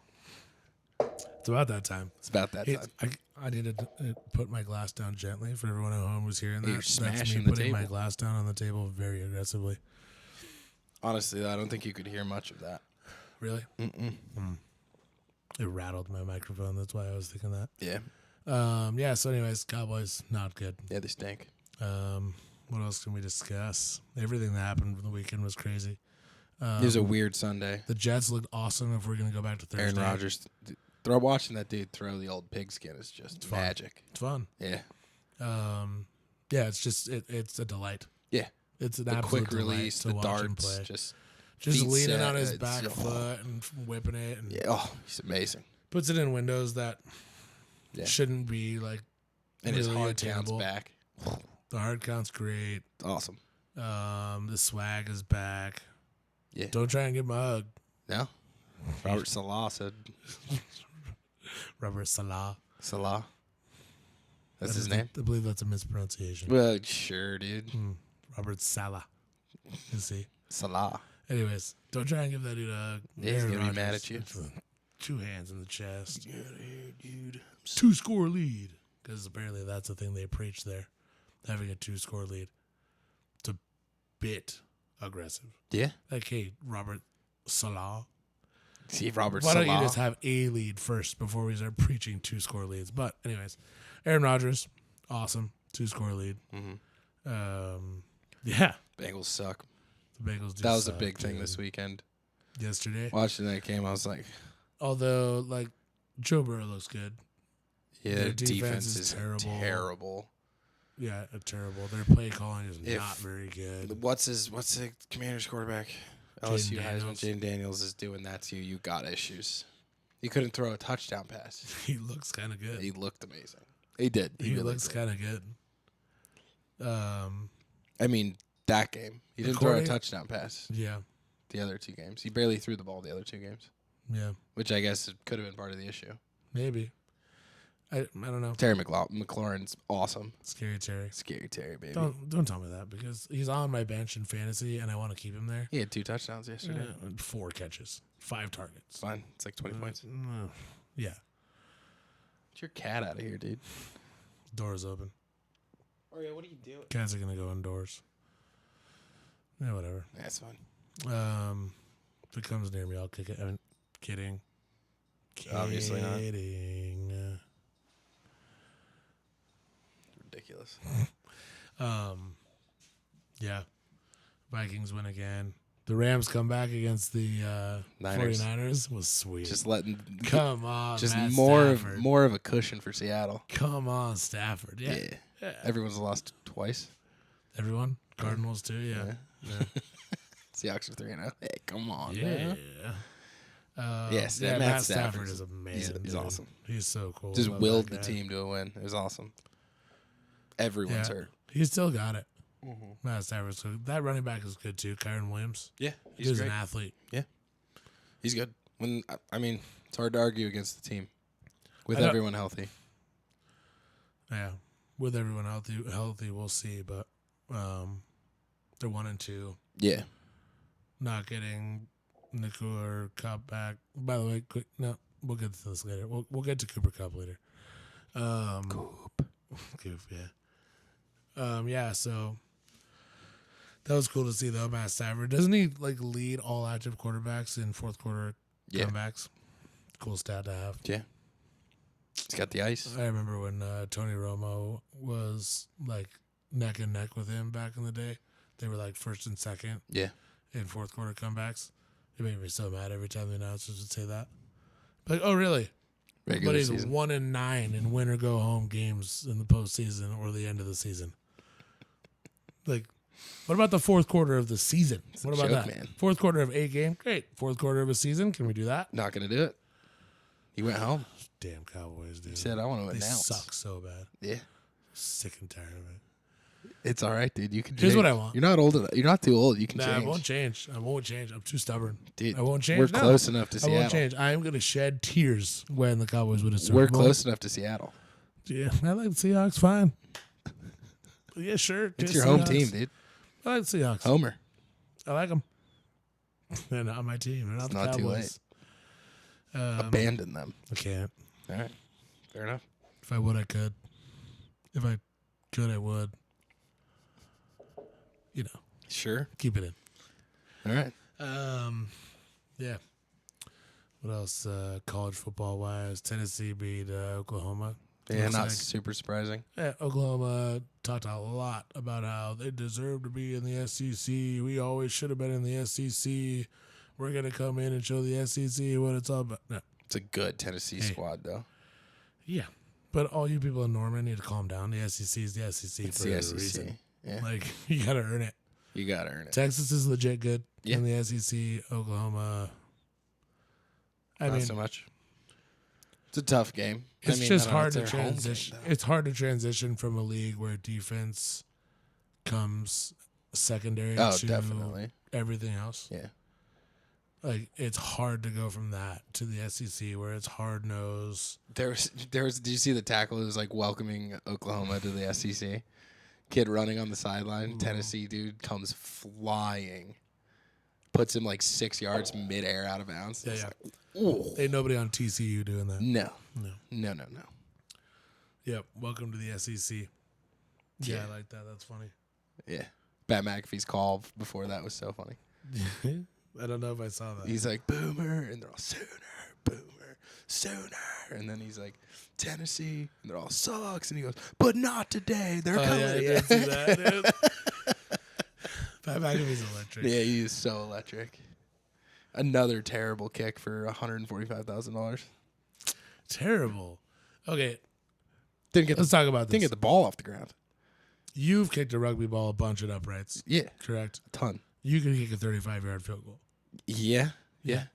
It's about that time. It's about that time. I needed to put my glass down gently for everyone at home who's hearing that. You're That's smashing me the putting my table. glass down on the table very aggressively. Honestly, I don't think you could hear much of that. Really? It rattled my microphone. That's why I was thinking that. Yeah. So anyways, Cowboys, not good. Yeah, they stink. What else can we discuss? Everything that happened from the weekend was crazy. It was a weird Sunday. The Jets looked awesome if we're going to go back to Thursday. Aaron Rodgers. Watching that dude throw the old pigskin is just magic. It's fun. Yeah. It's just, it's a delight. Yeah. It's an The absolute quick release, delight the to watch him darts, play. just Just feet leaning set, on his it's back just- foot and whipping it. And yeah. Oh, he's amazing. puts it in windows that Yeah. shouldn't be like And his really hard count's attainable. back. The hard count's great. Awesome. The swag is back. Yeah. Don't try and give him a hug. No. Robert Salah said. Robert Salah. Salah. That's That his is- name? I believe that's a mispronunciation. Well, sure, dude. Robert Salah. You see. Salah. Anyways, don't try and give that dude a hug. Yeah, he's Aaron gonna be mad Rodgers, at you. it's 2 hands in the chest. Get out of here, dude. 2-score lead. Because apparently that's the thing they preach there. Having a 2-score lead. It's a bit aggressive. Yeah. Like, hey, Robert Salah. See, Robert Why Salah. don't you just have a lead first before we start preaching 2-score leads? But anyways, Aaron Rodgers, awesome, 2-score lead. Yeah, Bengals suck. the Bengals. That was a big thing this weekend. Yesterday, Watching that game, I was like, although like Joe Burrow looks good. yeah, Their defense defense is is terrible. Yeah, terrible. Their play calling is If- not very good. What's the Commanders quarterback? LSU Heisman. Daniels. Jaden Daniels is doing that to you. You got issues. You couldn't throw a touchdown pass. He looks kind of good. He looked amazing. He did. He really looks did. kind of good. I mean, that game. He didn't throw a According- touchdown pass Yeah, the other 2 games. He barely threw the ball the other 2 games, yeah, which I guess could have been part of the issue. maybe. I don't know. Terry McLaurin's awesome. Scary Terry. Scary Terry, baby. Don't tell me that because he's on my bench in fantasy and I want to keep him there. He had 2 touchdowns yesterday. 4 catches, 5 targets. Fine. It's like 20 points. Yeah. Get your cat out of here, dude. Door's open. Oh, yeah, what are you doing? Cats are going to go indoors. Yeah, whatever. That's fine. If it comes near me, I'll kick it. I mean, kidding. Obviously not. Kidding. Ridiculous. Yeah. Vikings win again. The Rams come back against the 49ers. Was sweet. Just letting. Come on, Just Matt more Stafford. of a cushion for Seattle. Come on, Stafford. Yeah. Everyone's lost twice. Everyone? Cardinals too? Yeah. Seahawks are 3-0. Hey, come on, Yeah. man. Yes, Matt Stafford is amazing. He's awesome. He's so cool. Just Love willed that the guy. team to a win. It was awesome. Everyone's hurt. He still got it. Matt Stafford. So that running back is good too. Kyron Williams. Yeah, He's an athlete. Yeah, he's good. It's hard to argue against the team with I know- everyone healthy. Yeah. With everyone healthy, we'll see. But they're 1-2. Yeah, Not getting Niku or Cup back. By the way, we'll get to this later. We'll get to Cooper Cup later. Coop, yeah. Yeah, so that was cool to see though, Matt Stafford. Doesn't he lead all active quarterbacks in fourth quarter comebacks? Cool stat to have. Yeah. He's got the ice. I remember when Tony Romo was neck and neck with him back in the day. They were first and second. Yeah. In fourth quarter comebacks. It made me so mad every time the announcers would say that. Oh, really? Regular But he's season. 1-9 in win or go home games in the postseason or the end of the season. What about the fourth quarter of the season? What about joke, that? man. Fourth quarter of 8 game? Great. Fourth quarter of a season? Can we do that? Not going to do it. He went home. Damn Cowboys, dude. He said, I want to They announce. suck so bad. Yeah. Sick and tired of it. It's all right, dude. You can Here's change. what I want. You're not old enough. You're not too old. You can Nah, change. I won't change. I won't change. I'm too stubborn. Dude, I won't change. We're close enough to I Seattle. won't change. I am going to shed tears when the Cowboys win a Super We're Bowl. close enough to Seattle. Yeah, I like the Seahawks fine. Yeah, sure. It's just your home Seahawks. team, dude. I like the Seahawks. Homer. I like them. They're not my team. They're not It's the not too Cowboys. Abandon them. I can't. All right. Fair enough. If I would, I could. If I could, I would. Sure. Keep it in. All right. Yeah. What else? College football wise, Tennessee beat Oklahoma. Yeah, Looks not like- super surprising. Yeah, Oklahoma talked a lot about how they deserve to be in the SEC. We always should have been in the SEC. We're gonna come in and show the SEC what it's all about. No. It's a good Tennessee squad, though. Yeah, but all you people in Norman need to calm down. The SEC is the SEC It's for the a SEC. reason. Yeah. You gotta earn it. You got to earn it. Texas is legit good Yeah. in the SEC. Oklahoma, I Not mean, so much. It's a tough game. it's just hard to it's their home game, transition. though. It's hard to transition from a league where defense comes secondary Oh, to definitely. everything else. Yeah. It's hard to go from that to the SEC where it's hard nosed. There was. Did you see the tackle who was welcoming Oklahoma to the SEC? Kid running on the sideline. Tennessee dude comes flying, puts him 6 yards midair out of bounds. Yeah, It's yeah. ooh. Ain't nobody on TCU doing that. No. No. No. Yep. Welcome to the SEC. Yeah, Yeah. I like that. That's funny. Yeah. Pat McAfee's call before that was so funny. I don't know if I saw that. He's like, Boomer, and they're all Sooner, Boomer, Sooner. And then he's like, Tennessee, and they're all sucks. And he goes, but not today. They're coming. Yeah, I did see that, dude. Pat McAfee's electric. Yeah, he is so electric. Another terrible kick for $145,000. Terrible. Okay, Didn't let's talk about Didn't this. get the ball off the ground. You've kicked a rugby ball a bunch at uprights, Yeah, correct? a ton. You could kick a 35-yard field goal. Yeah.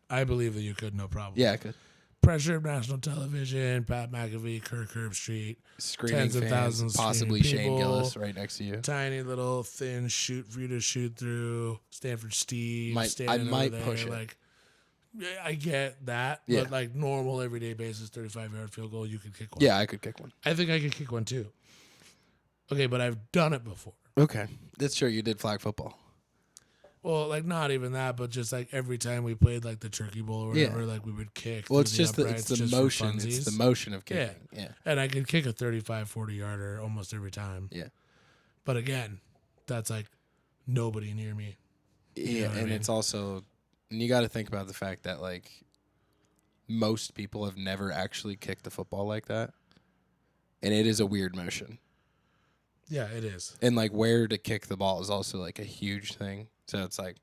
I believe that you could, no problem. Yeah, I could. Pressure of national television, Pat McAfee, Kirk Herbstreit, Screaming Tens of fans, thousands possibly screaming Shane people. Gillis right next to you. tiny little thin shoot for you to shoot through. Stanford Steve I standing might over there, push it. Yeah, I get that, Yeah. but normal everyday basis, 35-yard field goal, you could kick one. Yeah, I could kick one. I think I could kick one too. Okay, but I've done it before. Okay. That's true. You did flag football. Well, like not even that, but just like every time we played like the turkey bowl or whatever, like we would kick. Well, through it's the just motion. for It's the funsies. motion of kicking. Yeah. And I could kick a 35, 40 yarder almost every time. Yeah. But again, that's like nobody near me. Yeah, and I mean? It's also, and you got to think about the fact that like most people have never actually kicked the football like that, and it is a weird motion. Yeah, it is. And like where to kick the ball is also like a huge thing. So it's like,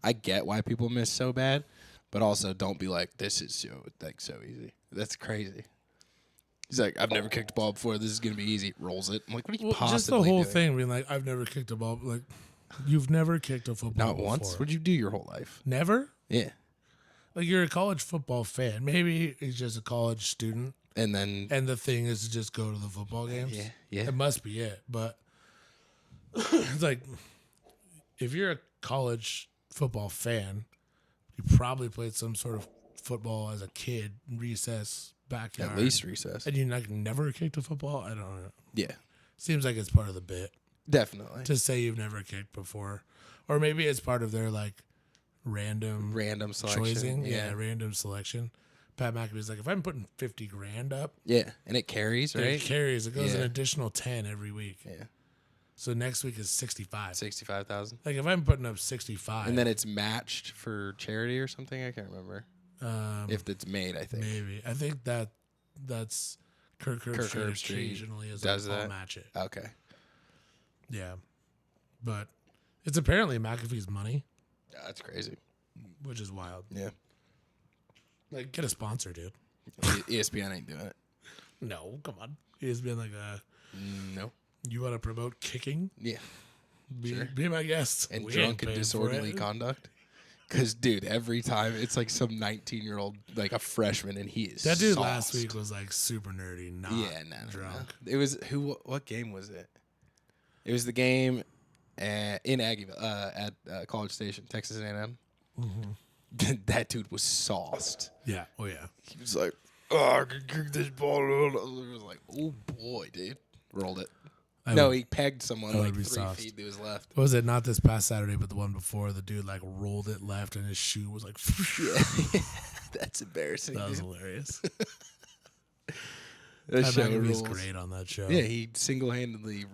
I get why people miss so bad, but also don't be like, this is so easy. That's crazy. He's like, I've never kicked a ball before. This is gonna be easy. Rolls it. I'm like, what are you possibly just the whole doing? thing being like, I've never kicked a ball. Like, you've never kicked a football Not before. once. What'd you do your whole life? Never. Yeah. Like you're a college football fan. Maybe he's just a college student. And then And the thing is to just go to the football games. Yeah. It must be it. But it's like, if you're a college football fan, you probably played some sort of football as a kid, recess, backyard. At least recess. And you like never kicked a football? I don't know. Yeah. Seems like it's part of the bit Definitely. to say you've never kicked before. Or maybe it's part of their like random selection. choosing. Yeah, random selection. Pat McAfee's like, if I'm putting 50 grand up, Yeah. And it carries, right? it carries. It goes an Yeah. additional 10 every week. Yeah. So next week is 65. 65,000. Like if I'm putting up 65, And then it's matched for charity or something. I can't remember. If it's made, I think. maybe I think that's Kirk Herbstreit occasionally is does like, I'll that? match it. Okay. Yeah, but it's apparently McAfee's money, Yeah, that's crazy. which is wild. Yeah. Like get a sponsor, dude. ESPN ain't doing it. No, come on. He's been like, No. you want to promote kicking? Yeah. Be my guest. And We ain't drunk and paying for disorderly it. conduct. Because, dude, every time it's like some 19-year-old, like a freshman, and he is That dude sauced. last week was like super nerdy, not drunk. It was what game was it? It was the game in Aggieville at College Station, Texas A&M. Mm-hmm. That dude was sauced. Yeah. Oh yeah. He was like, "Oh, I can kick this ball." I was like, "Oh boy, dude!" Rolled it. He pegged someone like 3 feet to his left. What was it? Not this past Saturday, but the one before. The dude like rolled it left, and his shoe was like. That's embarrassing. That was dude. hilarious. That show was rules. great on that show. Yeah, he single-handedly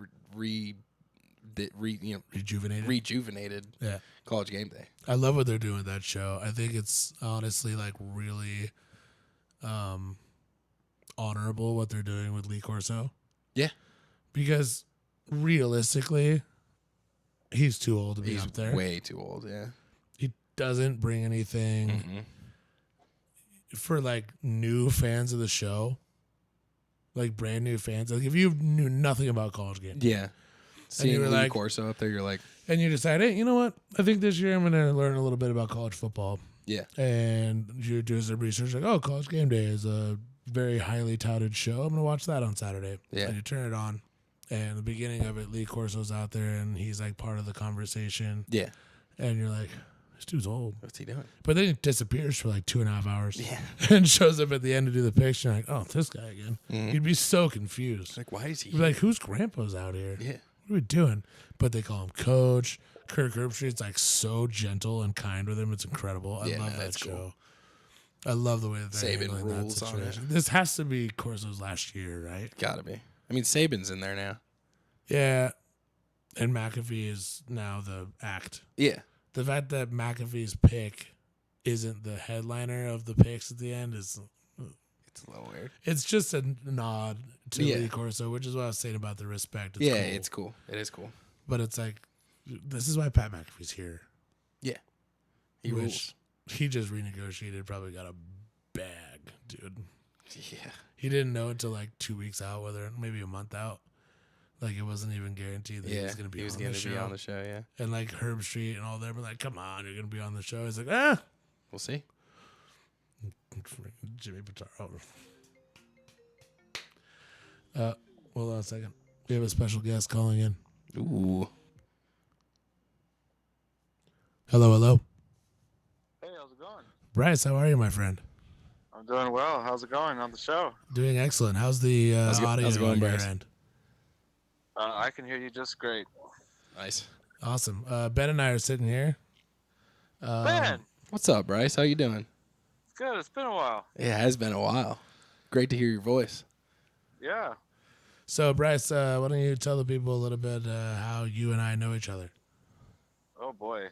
rejuvenated Yeah. College Game Day. I love what they're doing with that show. I think it's honestly like really honorable what they're doing with Lee Corso. Yeah. Because realistically, he's too old to be He's up there. way too old, yeah. He doesn't bring anything for like new fans of the show. Like brand new fans. Like if you knew nothing about College Game. Yeah. Seeing you were Lee like- Corso up there, you're like, And you decide, hey, you know what? I think this year I'm going to learn a little bit about college football. yeah. And you do some research like, oh, College Game Day is a very highly touted show. I'm going to watch that on Saturday. Yeah. And you turn it on. And the beginning of it, Lee Corso's out there and he's like part of the conversation. Yeah. And you're like, this dude's old. What's he doing? But then he disappears for like 2.5 hours. Yeah. And shows up at the end to do the picture. And like, oh, this guy again. You'd be so confused. Like, why is he You'd be like, whose grandpa's out here? Yeah. What are we doing? But they call him Coach. Kirk Herbstreit's like so gentle and kind with him. It's incredible. I love that that's show. cool. I love the way that they're Saban handling that rules on it. situation. This has to be Corso's last year, right? Gotta be. I mean, Saban's in there now. Yeah. And McAfee is now the act. Yeah. The fact that McAfee's pick isn't the headliner of the picks at the end is... It's a little weird. It's just a nod to Yeah. Lee Corso, which is what I was saying about the respect. It's Yeah, cool. it's cool. It is cool. But it's like, this is why Pat McAfee's here. Yeah. He Which rules. he just renegotiated, probably got a bag, dude. Yeah. He didn't know until like 2 weeks out, maybe a month out. Like it wasn't even guaranteed that he was going to be on the show. Yeah. And like Herbstreit and all them were like, come on, you're going to be on the show. He's like, We'll see. Jimmy Pitaro. Hold on a second. We have a special guest calling in. Ooh. Hello. Hey, how's it going? Bryce, how are you, my friend? I'm doing well. How's it going on the show? Doing excellent. How's the audio how's it going, on your Bryce? end? I can hear you just great. Nice. Awesome. Ben and I are sitting here Ben, What's up, Bryce? How you doing? good. It's been a while. It has been a while. Great to hear your voice. Yeah. So, Bryce, why don't you tell the people a little bit how you and I know each other? Oh boy.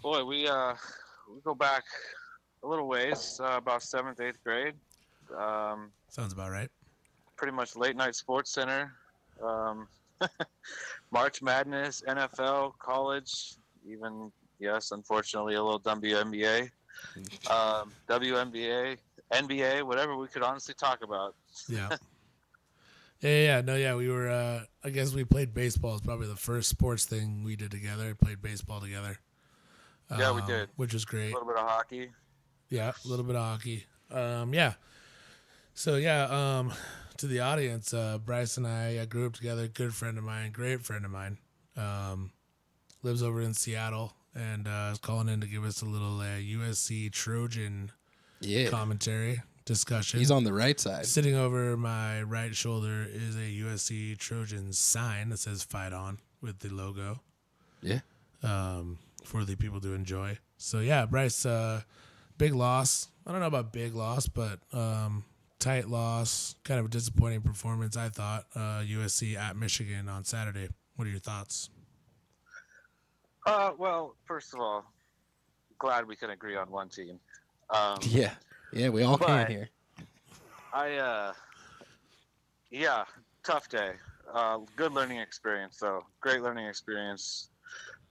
We go back a little ways, about 7th, 8th grade. Sounds about right. Pretty much late night sports center. Um, March Madness, NFL, college, even yes, unfortunately a little WNBA, WNBA, NBA, whatever we could honestly talk about. Yeah. Yeah. No, yeah. We were, I guess we played baseball. It's probably the first sports thing we did together. Played baseball together. Yeah, we did. Which was A great. little bit of hockey. Yeah. A little bit of hockey. Yeah. So, yeah, to the audience, Bryce and I grew up together. Good friend of mine, great friend of mine. Lives over in Seattle and is calling in to give us a little USC Trojan Yeah. commentary discussion. He's on the right side. Sitting over my right shoulder is a USC Trojans sign that says "Fight On" with the logo. Yeah. For the people to enjoy. So yeah, Bryce, big loss. I don't know about big loss, but tight loss. Kind of a disappointing performance, I thought. USC at Michigan on Saturday. What are your thoughts? Well, first of all, glad we can agree on one team. Yeah. Yeah, we all can but- here. Yeah, tough day. Good learning experience, though. Great learning experience.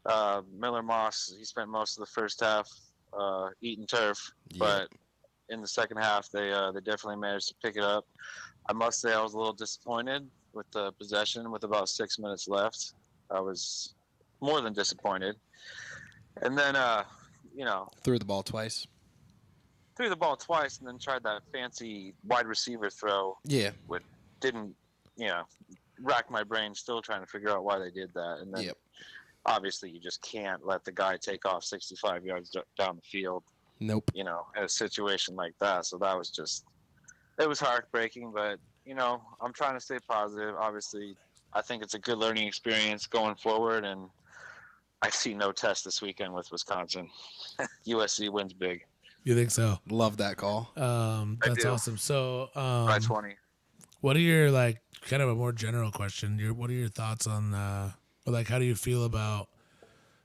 Miller Moss, he spent most of the first half eating turf, but in the second half, they definitely managed to pick it up. I must say I was a little disappointed with the possession with about 6 minutes left. I was more than disappointed. And then, Threw the ball twice. threw the ball twice and then tried that fancy wide receiver throw. Yeah. Didn't, rack my brain still trying to figure out why they did that. And then obviously you just can't let the guy take off 65 yards down the field, Nope. in a situation like that. So that was it was heartbreaking, but, I'm trying to stay positive. Obviously, I think it's a good learning experience going forward, and I see no test this weekend with Wisconsin. USC wins big. You think so? Love that call. That's do. awesome. So, By 20. what are your kind of a more general question? What are your thoughts on how do you feel about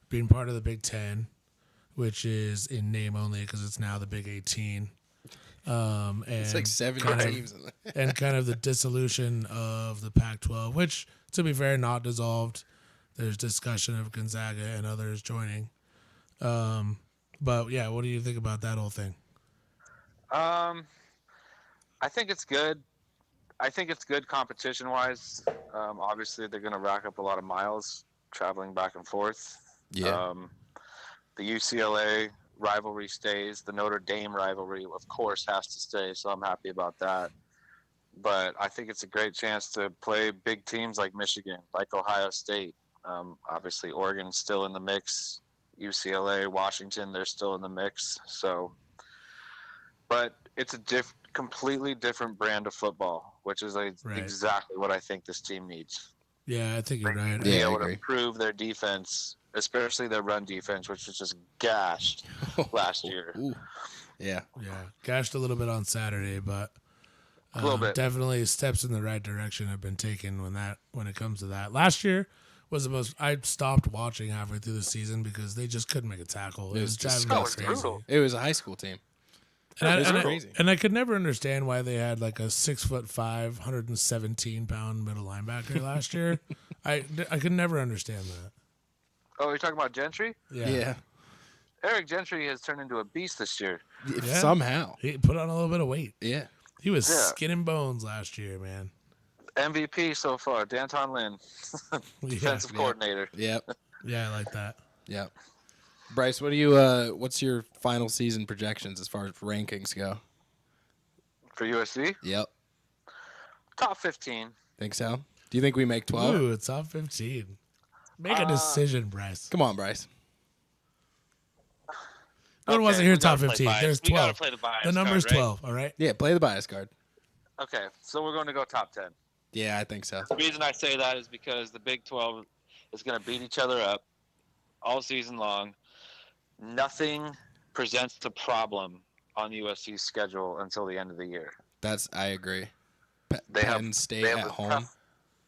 being part of the Big Ten, which is in name only because it's now the Big 18? And It's like 7 kind of- teams. and kind of the dissolution of the Pac-12, which, to be fair, not dissolved. There's discussion of Gonzaga and others joining. But yeah, what do you think about that whole thing? I think it's good. I think it's good competition-wise. Obviously, they're going to rack up a lot of miles traveling back and forth. Yeah. The UCLA rivalry stays. The Notre Dame rivalry, of course, has to stay, so I'm happy about that. But I think it's a great chance to play big teams like Michigan, like Ohio State. Obviously, Oregon's still in the mix. UCLA, Washington, they're still in the mix. So, but it's a completely different brand of football, which is exactly what I think this team needs. Yeah, I think you're right. Be Yeah, I able to agree. improve their defense, especially their run defense, which was just gashed last year. Ooh. Yeah. Yeah, gashed a little bit on Saturday, but A little bit. definitely steps in the right direction have been taken when it comes to that. Last year was the most. I stopped watching halfway through the season because they just couldn't make a tackle. It was driving me disgusting. crazy. Brutal. It was a high school team. And It was I, crazy. and I could never understand why they had like a 6'5", 117-pound middle linebacker last year. I could never understand that. Oh, you're talking about Gentry? Yeah. Eric Gentry has turned into a beast this year. Yeah. Somehow. He put on a little bit of weight. Yeah. He was Yeah. skin and bones last year, man. MVP so far, Danton Lynn, defensive coordinator. Yep. Yeah, I like that. Yep. Bryce, what do you? What's your final season projections as far as rankings go? For USC, Yep. top 15. Think so? Do you think we make 12? Ooh, it's top 15. Make a decision, Bryce. Come on, Bryce. No one wasn't Okay, here we top gotta play 15. bias. There's We gotta 12. play the bias The number's card, right? 12, all right? Yeah, play the bias card. Okay, so we're going to go top 10. Yeah, I think so. The reason I say that is because the Big 12 is going to beat each other up. all season long. Nothing presents a problem on USC's schedule until the end of the year. I agree. They Penn State have at a home.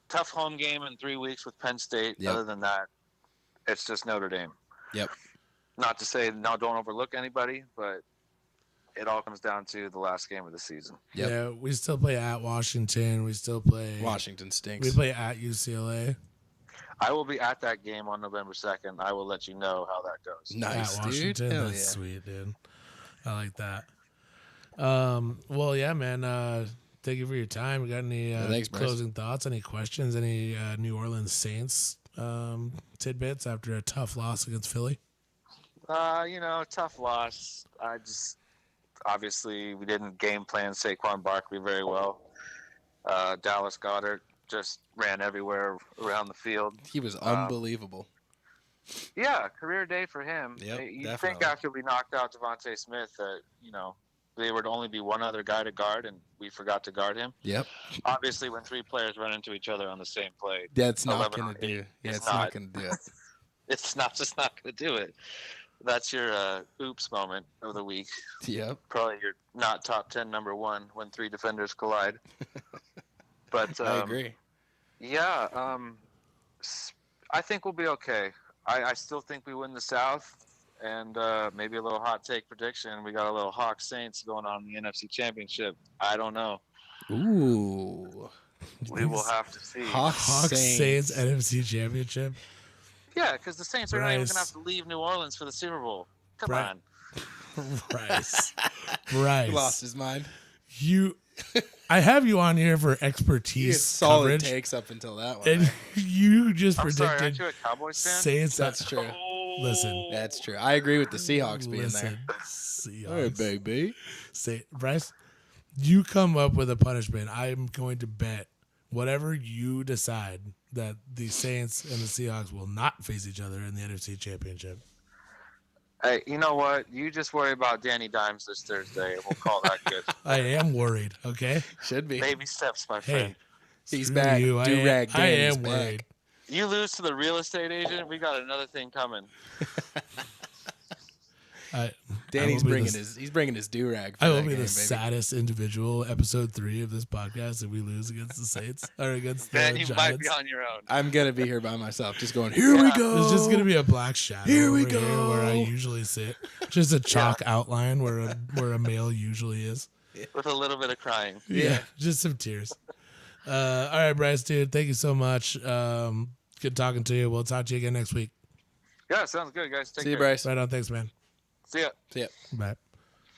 tough home game in 3 weeks with Penn State. Yep. Other than that, it's just Notre Dame. Yep. Not to say now don't overlook anybody, but it all comes down to the last game of the season. Yep. Yeah, we still play at Washington. We still play Washington stinks. We play at UCLA. I will be at that game on November 2nd. I will let you know how that goes. Nice, At dude. Washington. Hell That's yeah. sweet, dude. I like that. Well, yeah, man. Thank you for your time. Got any thanks, Bryce. closing thoughts? Any questions? Any New Orleans Saints tidbits after a tough loss against Philly? Tough loss. Obviously we didn't game plan Saquon Barkley very well. Dallas Goedert just ran everywhere around the field. He was unbelievable. Yeah, career day for him. Yep, You definitely. think after we knocked out Devontae Smith that, there would only be one other guy to guard, and we forgot to guard him. Yep. Obviously, when 3 players run into each other on the same play, That's not 11 going to or do. 8 Yeah, is it's not going to do it. it's not going to do it. That's your oops moment of the week. Yep. Probably your not top 10 number 1 when 3 defenders collide. But I agree. Yeah, I think we'll be okay. I still think we win the South, and maybe a little hot take prediction. We got a little Hawks Saints going on in the NFC Championship. I don't know. Ooh. We will have to see. Hawks Saints NFC Championship. Yeah, because the Saints are not even going to Bryce. have to leave New Orleans for the Super Bowl. Come Bryce. on. Bryce. He Bryce. lost his mind. I have you on here for He had expertise solid coverage, takes up until that one. and you just I'm sorry, aren't predicted you a Cowboys fan? Saints. That's true. Listen. That's true. I agree with the Seahawks being Listen, there. Seahawks. Hey, baby. Bryce, you come up with a punishment. I'm going to bet whatever you decide that the Saints and the Seahawks will not face each other in the NFC Championship. Hey, you know what? You just worry about Danny Dimes this Thursday, and we'll call that good. I am worried, okay? Should be. Baby steps, my Hey, friend. He's screw back. you. Do-rag I Danny's am back. worried. You lose to the real estate agent, we got another thing coming. Danny's I will be bringing the- he's bringing his do-rag for I will that be game, the baby. saddest individual. Episode 3 of this podcast if we lose against the Saints or against the Then you Giants. might be on your own. I'm going to be here by myself just going, here we Yeah. go. There's just gonna be a black shadow. Here we over go. where I usually sit. Just a chalk outline where a male usually is. With a little bit of crying. Yeah, just some tears. All right, Bryce, dude, thank you so much. Good talking to you. We'll talk to you again next week. Yeah, sounds good, guys. Take See you, care. Bryce. Right on. Thanks, man. See ya. See ya. Bye.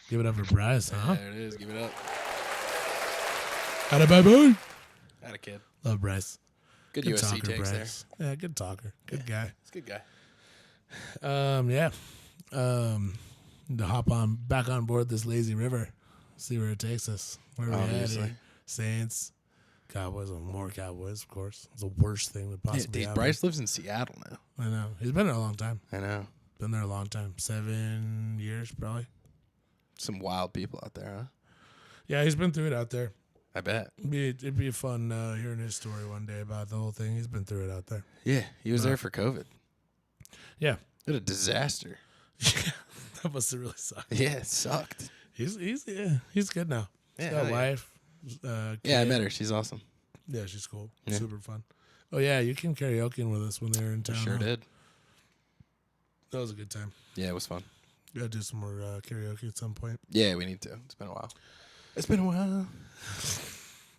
Give it up for Bryce, huh? There it is. Give it up. Atta bye. Had a kid. Love Bryce. Good Good USC talker, takes Bryce. Yeah, good talker. Good guy. He's a good guy. Yeah. To hop on back on board this lazy river, see where it takes us. Where we Obviously. at here? Saints, Cowboys, and more Cowboys, of course. It's the worst thing that Yeah, possibly dude, happened. Bryce lives in Seattle now. I know. He's been there a long time. I know. Been there a long time. 7 years, probably. Some wild people out there, huh? Yeah, he's been through it out there. I bet. It'd be fun hearing his story one day about the whole thing. He's been through it out there. Yeah, he was there for COVID. Yeah. What a disaster. That must have really sucked. Yeah, it sucked. He's good now. He's Yeah, got a hell yeah. wife. Yeah, I kid. met her. She's awesome. Yeah, she's cool. Yeah. Super fun. Oh, yeah, you came karaokeing with us when they were in town. Sure huh? did. That was a good time. Yeah, it was fun. Gotta do some more karaoke at some point. Yeah, we need to. It's been a while. It's been a while.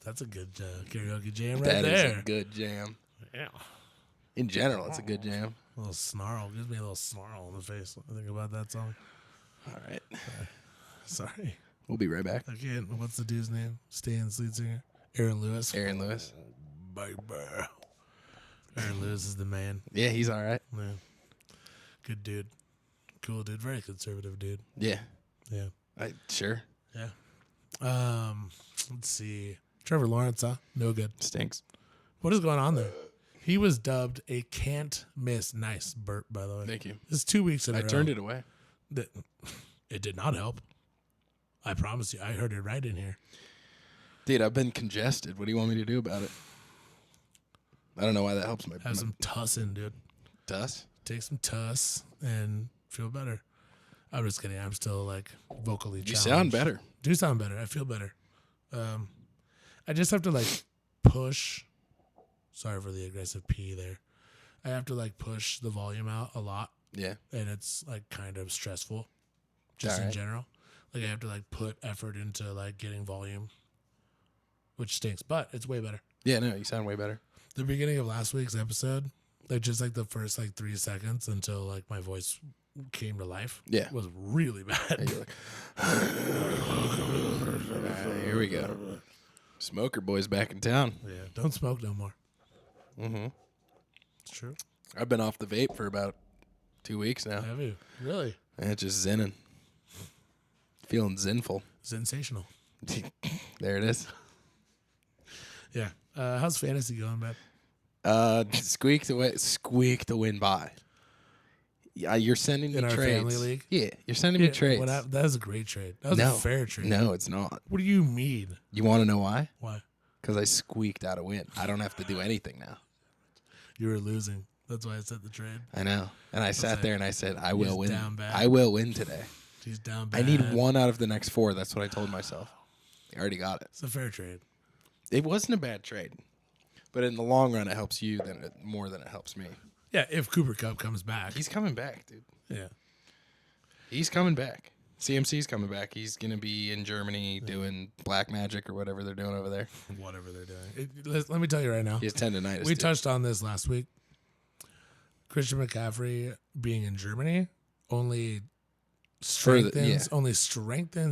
That's a good karaoke jam right That is there. a good jam. Yeah. In general, it's a good jam. A little snarl. Gives me a little snarl in the face. I think about that song. All right. Sorry. We'll be right back. Again, what's the dude's name? Stan's lead singer? Aaron Lewis. Aaron Lewis. Baby. Aaron Lewis is the man. Yeah, he's all right. Yeah. Good dude. Cool dude. Very conservative dude. Yeah. Yeah. Sure. Yeah. Let's see. Trevor Lawrence, huh? No good. Stinks. What is going on there? He was dubbed a can't miss. Nice burp, by the way. Thank you. It's 2 weeks in a I row. turned it away. It did not help. I promise you. I heard it right in here. Dude, I've been congested. What do you want me to do about it? I don't know why that helps my Have some tussin, dude. Tuss? take some tuss and feel better. I'm just kidding. I'm still like vocally challenged. You sound better. Do sound better. I feel better. I just have to like push. Sorry for the aggressive P there. I have to like push the volume out a lot. Yeah. And it's like kind of stressful just in general. Like I have to like put effort into like getting volume, which stinks, but it's way better. Yeah, no, you sound way better. The beginning of last week's episode, like just like the first like 3 seconds until like my voice came to life. Yeah. Was really bad. And you're like, here we go. Smoker boy's back in town. Yeah. Don't smoke no more. Mm-hmm. It's true. I've been off the vape for about 2 weeks now. Have you? Really? And it's just zenning. Feeling zenful. Sensational. There it is. Yeah. How's fantasy going, man? Squeak the win by. Yeah, you're sending me In our trades. family league? Yeah, you're sending me trades. That was a great trade. That was a fair trade. No, it's not. What do you mean? You want to know why? Why? Because I squeaked out a win. I don't have to do anything now. You were losing. That's why I said the trade. I know. And I sat there and I said, I will win. Down bad. I will win today. He's down bad. I need 1 out of the next 4. That's what I told myself. I already got it. It's a fair trade. It wasn't a bad trade. But in the long run, it helps you more than it helps me. Yeah, if Cooper Kupp comes back. He's coming back, dude. Yeah. He's coming back. CMC's coming back. He's going to be in Germany doing black magic or whatever they're doing over there. Whatever they're doing. Let me tell you right now. He has tendonitis. We touched on this last week. Christian McCaffrey being in Germany only strengthens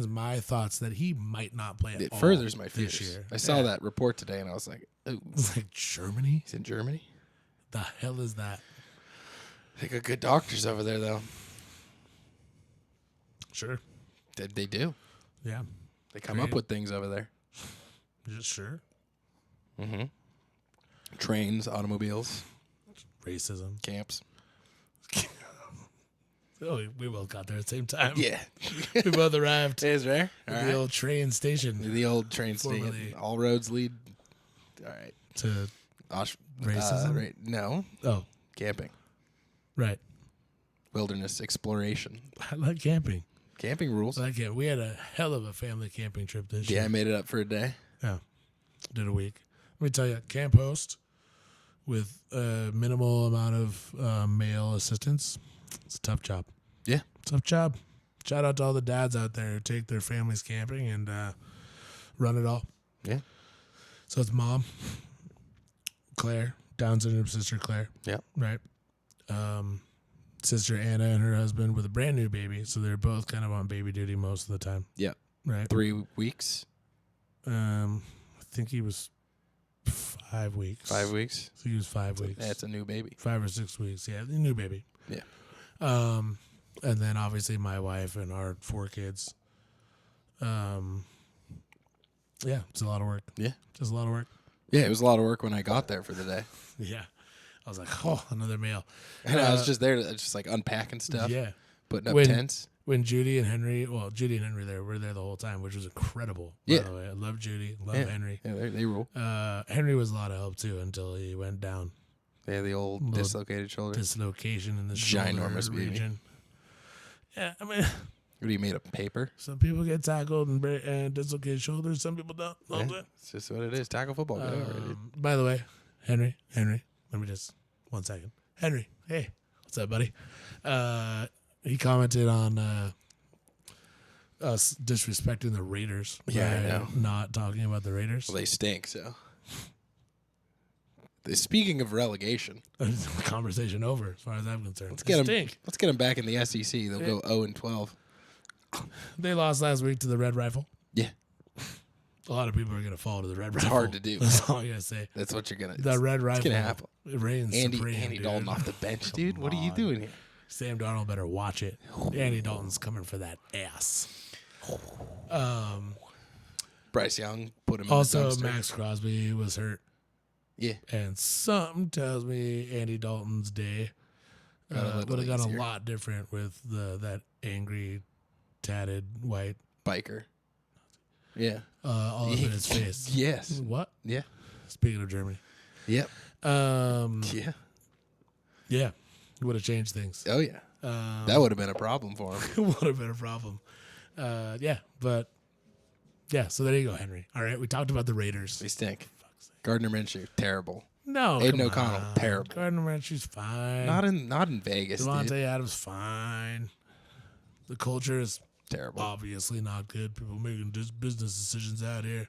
my thoughts that he might not play at all. It furthers my this fears. year. I saw that report today and I was like, oh. It's like Germany? He's in Germany? The hell is that? They got good doctors over there, though. Sure. They do. Yeah. They come up with things over there. Just sure. Mm-hmm. Trains, automobiles, Racism. camps. Oh, we both got there at the same time. Yeah. We both arrived It is rare. All at right. the old train station The old train station. Formerly- All roads lead. All right. to Racism? Right. No. oh, Camping. right. Wilderness exploration. I like camping. Camping rules. I like it. We had a hell of a family camping trip this year. Yeah, I made it up for a day. Yeah. Did a week. Let me tell you, camp host with a minimal amount of male assistance. It's a tough job. Yeah. Tough job. Shout out to all the dads out there who take their families camping and run it all. Yeah. So it's mom, Claire, Down syndrome sister Claire. Yeah. Right. Sister Anna and her husband with a brand new baby. So they're both kind of on baby duty most of the time. Yeah. Right. 3 weeks. I think he was 5 weeks. 5 weeks. So he was 5 weeks. That's a new baby. 5 or 6 weeks. Yeah, the new baby. Yeah. And then obviously my wife and our 4 kids. Yeah, it's a lot of work. Yeah. Just a lot of work. Yeah, it was a lot of work when I got there for the day. Yeah. I was like, oh, another meal. And I was just there to just like unpacking stuff. Yeah. Putting up When- tents. When Judy and Henry were there the whole time, which was incredible. Yeah. By the way, I love Judy, love Yeah. Henry. Yeah, they rule. Henry was a lot of help too until he went down. They have the old Little dislocated shoulder. Dislocation in the Ginormous shoulder baby. region. Yeah, I mean, What do you made of paper? some people get tackled and dislocate shoulders. Some people don't. Yeah, it's just what it is. Tackle football. Get over it, dude. By the way, Henry, let me just 1 second. Henry, hey, what's up, buddy? He commented on us disrespecting the Raiders. Yeah, I by know. Not talking about the Raiders. Well, they stink, so. Speaking of relegation, Conversation over, as far as I'm concerned. let's get They them. stink. Let's get them back in the SEC. They'll go 0-12. They lost last week to the Red Rifle. Yeah, A lot of people are going to fall to the Red it's Rifle. hard to do. That's all I got to say. That's what you're gonna. The Red Rifle. gonna happen. It reigns supreme, Andy dude. Dalton off the bench, dude. What are you on. doing here? Sam Darnold better watch it. Andy Dalton's coming for that ass. Bryce Young put him Also, in the dumpster. Max Crosby was hurt. Yeah, And something tells me Andy Dalton's day Got a little would have gone easier. a lot different with that angry, tatted white biker. Yeah. all up in his face. Yes. What? Yeah. Speaking of Germany. Yep. Yeah. Yeah. Yeah. would have changed things. Oh, yeah. That would have been a problem for him. It would have been a problem. Yeah, but yeah, so there you go, Henry. All right, we talked about the Raiders. They stink. Gardner Minshew, terrible. No, Aiden come O'Connell, on. terrible. Gardner Minshew's fine. Not in Vegas, Devontae dude. Adams, fine. The culture is Terrible. obviously not good. People making business decisions out here.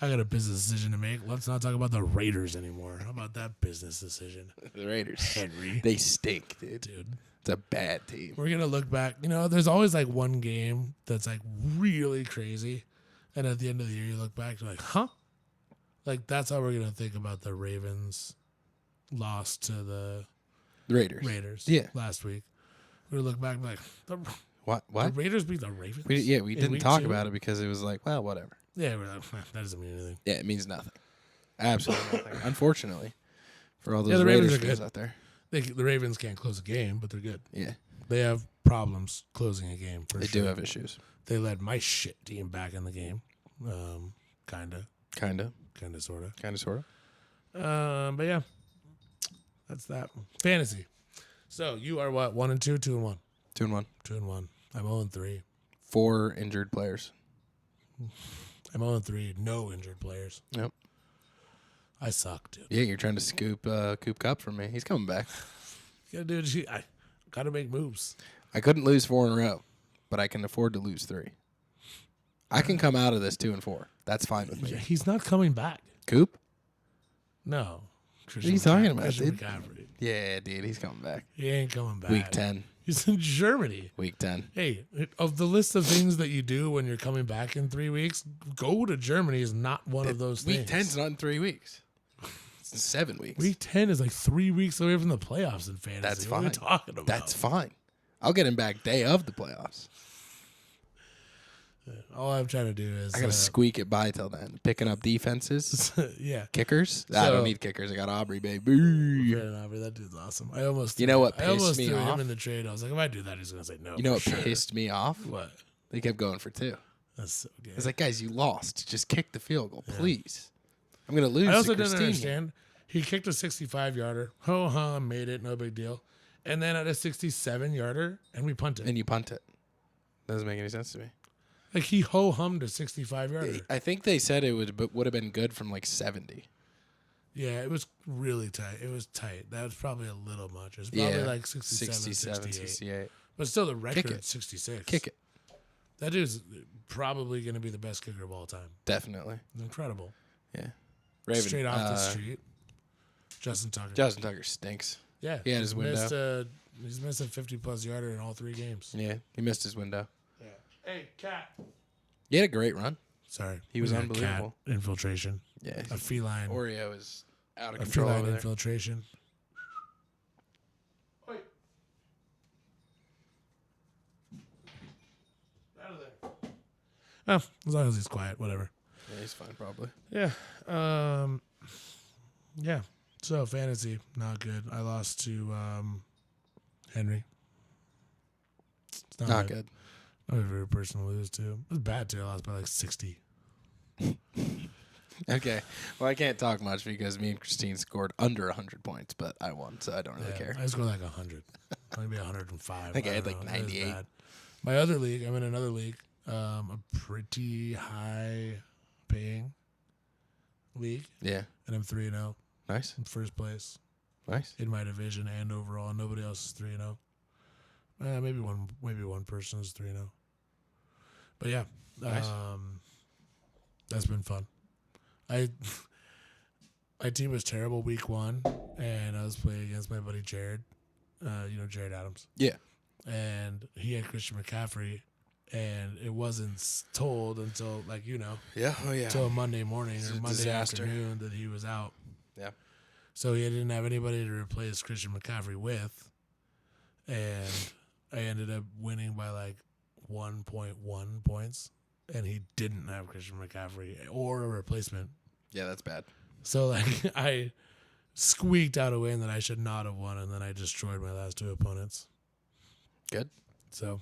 I got a business decision to make. Let's not talk about the Raiders anymore. How about that business decision? The Raiders. Henry. They stink, dude. It's a bad team. We're going to look back. You know, there's always like one game that's like really crazy. And at the end of the year, you look back, you're like, huh? Like, that's how we're going to think about the Ravens loss to the Raiders. Yeah. last week. We're going to look back and be like, What? the Raiders beat the Ravens? We in didn't week talk 2? about it because it was like, well, whatever. Yeah, we're like, that doesn't mean anything. Yeah, it means nothing. Absolutely nothing. Unfortunately, for all those the Ravens Raiders are fans good. out there. The Ravens can't close a game, but they're good. Yeah. They have problems closing a game. For They sure. do have issues. They led my shit team back in the game. Kinda, sorta. But yeah, that's that. Fantasy. So you are what? 1 and 2, 2 and 1. 2 and 1. 2 and 1. I'm 0 and 3. 4 injured players. I'm 0 and 3. No injured players. Yep. I suck, dude. Yeah, you're trying to scoop Coop Cup from me. He's coming back. Yeah, dude. I gotta make moves. I couldn't lose 4 in a row, but I can afford to lose 3. I can come out of this 2 and 4. That's fine with me. Yeah, he's not coming back. Coop? No. What are you talking about, Christian dude? McCaffrey. Yeah, dude, he's coming back. He ain't coming back. Week 10. He's in Germany. Week 10. Hey, of the list of things that you do when you're coming back in 3 weeks, go to Germany is not one of those Week things. 10's not in 3 weeks. It's in 7 weeks. Week 10 is like 3 weeks away from the playoffs in fantasy. That's What are we fine. talking about? That's fine. I'll get him back day of the playoffs. All I'm trying to do is I got to squeak it by till then. Picking up defenses. yeah. Kickers? I don't need kickers. I got Aubrey, baby. Brandon Aubrey, that dude's awesome. I almost You know what I almost pissed me threw off? him in the trade. I was like, if I do that, he's gonna say no. You know for what sure. pissed me off? What? They kept going for 2. That's so good. It's like, guys, you lost. Just kick the field goal, please. I'm going to lose. I also to didn't Christine. understand. He kicked a 65-yarder. Ho hum, made it, no big deal. And then at a 67-yarder, and we punted. And you punt it. Doesn't make any sense to me. Like he ho hummed a 65-yarder. I think they said it would have been good from like 70. Yeah, it was really tight. It was tight. That was probably a little much. It was probably like 67, 68. But still, the record it. 66. Kick it. That dude's probably going to be the best kicker of all time. Definitely. Incredible. Yeah. Raven, Straight off the street. Justin Tucker. Justin Tucker stinks. Yeah. He had his window. He's missed a 50-plus yarder in all 3 games. Yeah, he missed his window. Yeah. Hey, cat. He had a great run. Sorry. He was We got unbelievable. Cat infiltration. Yeah. A feline. Oreo is out of A control feline over there. infiltration. Oi. Out of there. Oh, as long as he's quiet, whatever. Yeah, he's fine probably. Yeah. Yeah. So fantasy, not good. I lost to Henry. It's Not good. Not a very person to lose to. It was bad too. I lost by like 60. Okay. Well, I can't talk much because me and Christine scored under 100 points, but I won, so I don't really care. I scored like 100. Maybe 105. I think I had don't like know. It was 98. bad. My other league, I'm in another league, a pretty high paying league, Yeah. and I'm 3-0 Nice. in first place Nice. in my division and overall. Nobody else is 3-0. Maybe one person is 3-0. But yeah, Nice. that's been fun. My team was terrible week 1, and I was playing against my buddy Jared. Jared Adams. Yeah. And he had Christian McCaffrey, and it wasn't told until Yeah. Oh, yeah. until Monday morning It's or a Monday disaster. afternoon that he was out. Yeah. So he didn't have anybody to replace Christian McCaffrey with, and I ended up winning by like 1.1 points, and he didn't have Christian McCaffrey or a replacement. Yeah, that's bad. So like I squeaked out a win that I should not have won, and then I destroyed my last 2 opponents. Good. So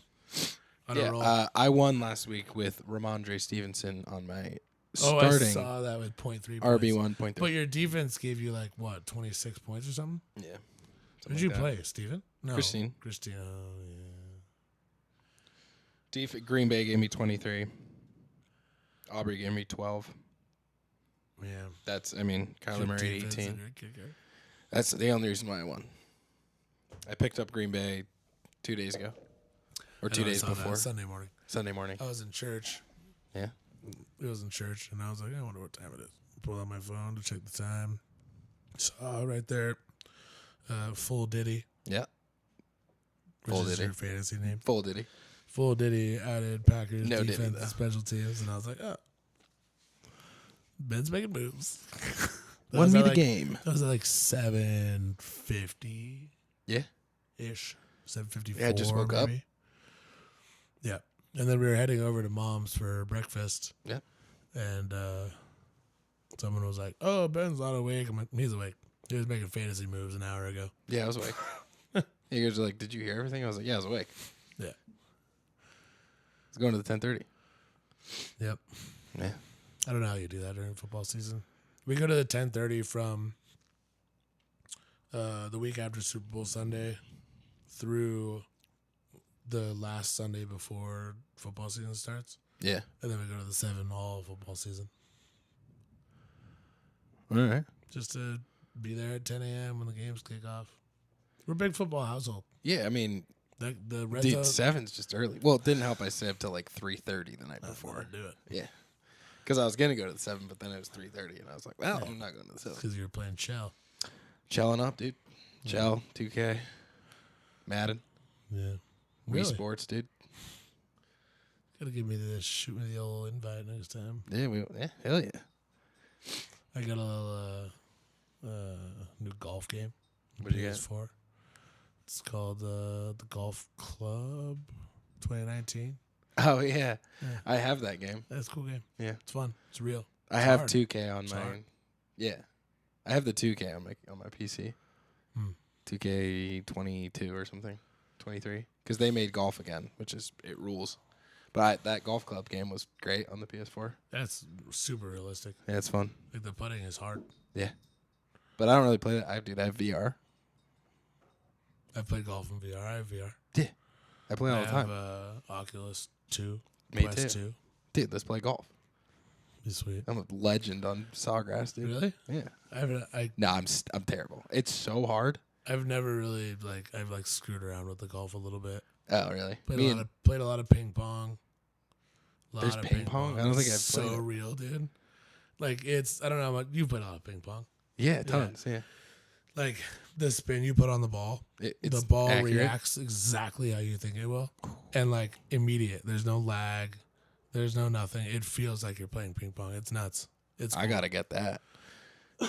on a roll. I won last week with Ramondre Stevenson on my I starting saw that with 0.3 points. RB 1.3. But your defense gave you like what, 26 points or something? Yeah. Who'd you play, Steven? No. Christine. Christine, oh, yeah. Green Bay gave me 23. Aubrey gave me 12. Yeah. That's, Kyler Murray 18. Kicker. That's the only reason why I won. I picked up Green Bay 2 days ago. Or 2 days before. Sunday morning. Sunday morning. I was in church. Yeah. It was in church, and I was like, I wonder what time it is. Pull out my phone to check the time. Saw right there, Full Diddy. Yeah. Which Full is Diddy. your fantasy name. Full Diddy. Full Diddy added Packers No defense Diddy, and special teams, and I was like, oh, Ben's making moves. Won me the game. That was at like 7:50. Yeah. Ish. 7:54. Yeah, I just woke up. Yeah. And then we were heading over to Mom's for breakfast. Yeah. And someone was like, oh, Ben's not awake. I'm like, he's awake. He was making fantasy moves an hour ago. Yeah, I was awake. You guys were like, did you hear everything? I was like, yeah, I was awake. Yeah. It's going to the 10:30. Yep. Yeah. I don't know how you do that during football season. We go to the 10:30 from the week after Super Bowl Sunday through the last Sunday before football season starts. Yeah. And then we go to the 7 all football season. All right. Just to be there at 10 a.m. when the games kick off. We're a big football household. Yeah, The red dude, zone. 7's just early. Well, it didn't help I stayed up till like 3:30 the night before. Do it. Yeah. Because I was going to go to the 7, but then it was 3:30, and I was like, well, I'm not going to the 7. Because you were playing Shell. Chelling up, dude. Chell, 2K, Madden, Yeah. Wii Sports, dude. Gotta give me this. Shoot me the old invite next time. Yeah, hell yeah. I got a little new golf game. What'd you get? PS4. It's called the Golf Club 2019. Oh, yeah. Yeah. I have that game. That's a cool game. Yeah. It's fun. It's real. I It's have hard. 2K on It's my... hard. Yeah. I have the 2K on my PC. Hmm. 2K 22 or something. 23. Because they made golf again, it rules. But that golf club game was great on the PS4. That's super realistic. Yeah, it's fun. Like the putting is hard. Yeah. But I don't really play that. I have VR. I've played golf in VR. I have VR. Yeah. I play all I the have time. Oculus 2. Me Quest too. 2. Dude, let's play golf. Be sweet. I'm a legend on Sawgrass, dude. Really? Yeah. No, I'm terrible. It's so hard. I've never really I've screwed around with the golf a little bit. Oh, really? Played a lot of ping pong. There's ping pong? I don't think I've It's played so it. real, dude. Like I don't know. You've played a lot of ping pong. Yeah, tons. Yeah. Like the spin you put on the ball, It's the ball accurate. reacts exactly how you think it will, and immediate. There's no lag. There's no nothing. It feels like you're playing ping pong. It's nuts. It's. I gotta get that.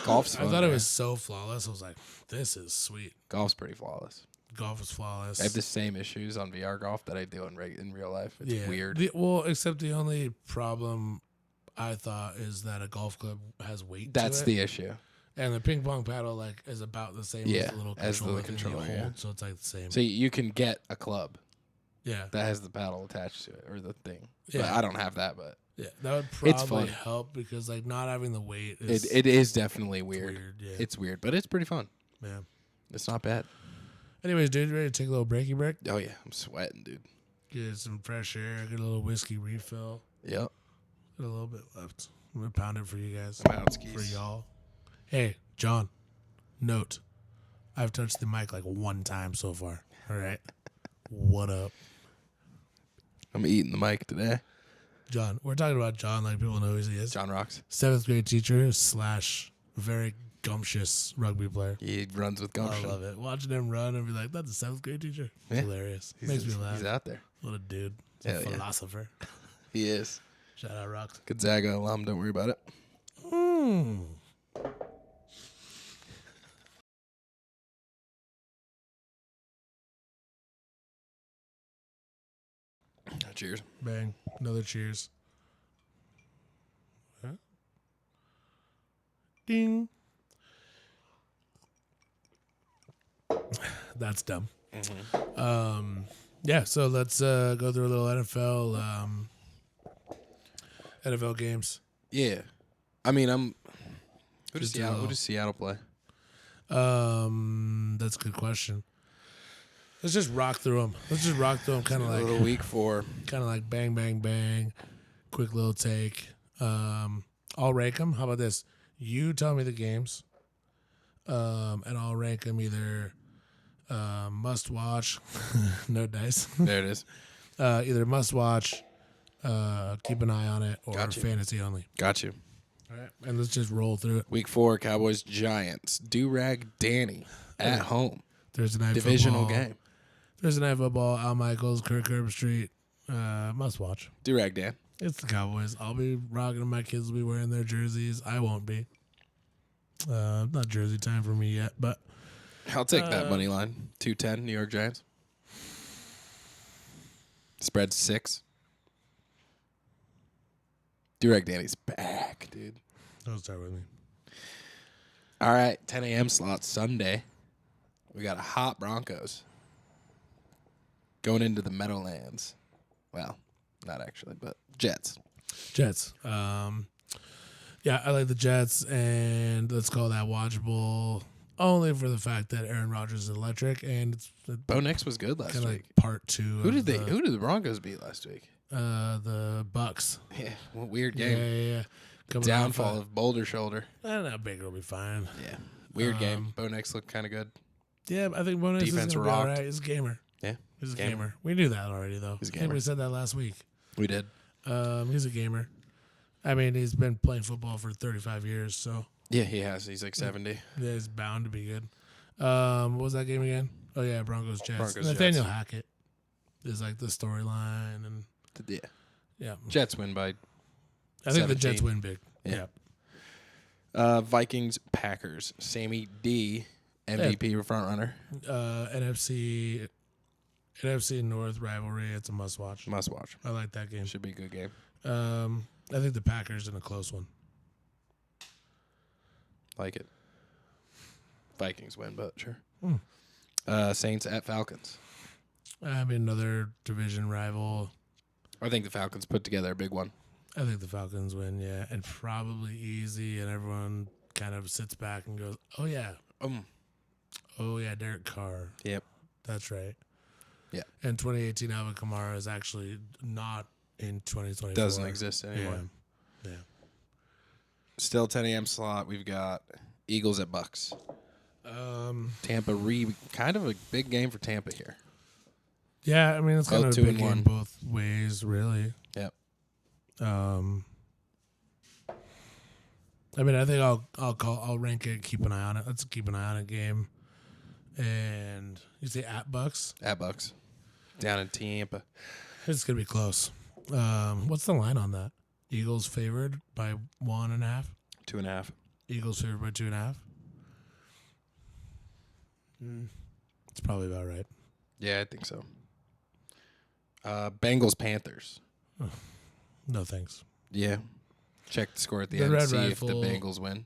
Golf's fun. I thought it man. was so flawless. I was like, this is sweet. Golf's pretty flawless. Golf is flawless. I have the same issues on VR golf that I do in real life. It's weird. Except the only problem I thought is that a golf club has weight. That's to it, the issue. and the ping pong paddle is about the same Yeah, as the little as the controller, thing you controller, hold, yeah. so it's like the same. So you can get a club Yeah, that has the paddle attached to it or the thing. Yeah. But I don't have that, but yeah, that would It's probably fun. help because not having the weight is it is definitely weird. Yeah, It's weird, but it's pretty fun. yeah. It's not bad. Anyways, dude, you ready to take a little breaky break? Oh yeah, I'm sweating, dude. Get some fresh air. Get a little whiskey refill. Yep. Got a little bit left. I'm gonna pound it for you guys. Poundskis. For y'all. Hey, John. Note. I've touched the mic one time so far. All right. What up? I'm eating the mic today. John. We're talking about John like people know who he is. John rocks. 7th grade teacher / very gumptious rugby player. He runs with gumption. I love it. Watching him run and be like, that's a 7th grade teacher. It's Yeah. hilarious. Makes me laugh. He's out there. What a dude. He's a Hell yeah. philosopher. He is. Shout out, Rocks. Gonzaga alum. Don't worry about it. Cheers. Bang. Another cheers. Huh? Ding. That's dumb. Yeah, so let's go through a little NFL games. Yeah. I mean, who Just does Seattle play? That's a good question. Let's just rock through them. Kind of A little like week 4. kind of like bang, bang, bang. Quick little take. I'll rank them. How about this? You tell me the games, and I'll rank them either must watch, no dice. There it is. Either must watch, keep an eye on it, or Got you. fantasy only. Got you. All right, and let's just roll through it. Week 4, Cowboys Giants. Do-rag Danny at home. Thursday night Divisional football. game. Thursday night football. Al Michaels, Kirk Herbstreit. Must watch. Do-rag Dan. It's the Cowboys. I'll be rocking them. My kids will be wearing their jerseys. I won't be. Not jersey time for me yet, but I'll take that money line. 210 New York Giants. Spread 6. Do-rag Danny's back, dude. don't start with me. All right, 10 a.m. slot Sunday. We got a hot Broncos going into the Meadowlands. Well, not actually, but Jets. Jets. Yeah, I like the Jets, and let's call that watchable only for the fact that Aaron Rodgers is electric, and it's Bo Nix was good last kind of week. like part 2. Who did the Broncos beat last week? The Bucks. Yeah, what weird Yeah, game. yeah. Coming Downfall off of Boulder Shoulder. I don't know. Baker will be fine. Yeah, weird game. Bo Nix looked kind of good. Yeah, I think Bonus is Defense going to be all rocked. right. He's a gamer. Yeah, He's a gamer. gamer. We knew that already, though. He's a I think gamer. we said that last week. We did. He's a gamer. I mean, he's been playing football for 35 years, so Yeah, he has. He's like 70. yeah, he's bound to be good. What was that game again? Oh, yeah, Broncos Jets. Broncos, Nathaniel Jets. Hackett is like the storyline, and Yeah. yeah. Jets win by I think the 17. Jets win big. Yeah. Yeah. Vikings Packers. Sammy D MVP front runner. NFC North rivalry. It's a must watch. Must watch. I like that game. Should be a good game. I think the Packers in a close one. Like it. Vikings win, but sure. Hmm. Saints at Falcons. I mean, another division rival. I think the Falcons put together a big one. I think the Falcons win, yeah, and probably easy, and everyone kind of sits back and goes, "Oh yeah, Derek Carr." Yep. That's right. Yeah. And 2018 Alvin Kamara is actually not in 2024. Doesn't exist anymore. Yeah. Still 10 a.m. slot. We've got Eagles at Bucks. Tampa kind of a big game for Tampa here. Yeah, I mean it's kind Both of a 2 big and 1. game both ways, really. Yep. I mean, I think I'll rank it. Keep an eye on it. Let's keep an eye on it game. And you say at Bucks? At Bucks. Down in Tampa. It's gonna be close. What's the line on that? Eagles favored by 1.5. 2.5. Eagles favored by 2.5. It's probably about right. Yeah, I think so. Bengals Panthers. No thanks. Yeah. Check the score at the The end. Red See if the Rifle- Bengals win.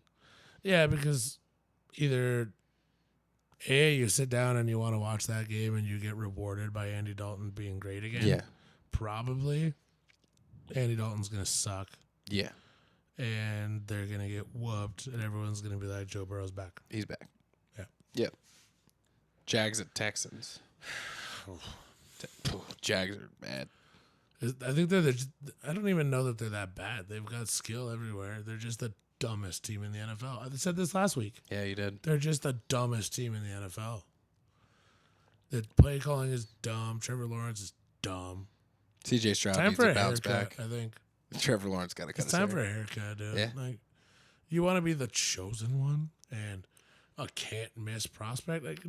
Yeah, because either you sit down and you want to watch that game and you get rewarded by Andy Dalton being great again. Yeah. Probably Andy Dalton's gonna suck Yeah. and they're gonna get whooped and everyone's gonna be like, Joe Burrow's back. He's back. Yeah. Yep. Jags at Texans. Jags are bad. I think I don't even know that they're that bad. They've got skill everywhere. They're just the dumbest team in the NFL. I said this last week. Yeah, you did. They're just the dumbest team in the NFL. The play calling is dumb. Trevor Lawrence is dumb. CJ Stroud Time needs for to a bounce haircut, back. I think. Trevor Lawrence got to cut It's time for a haircut, dude. Yeah. Like, you want to be the chosen one and a can't miss prospect? Like,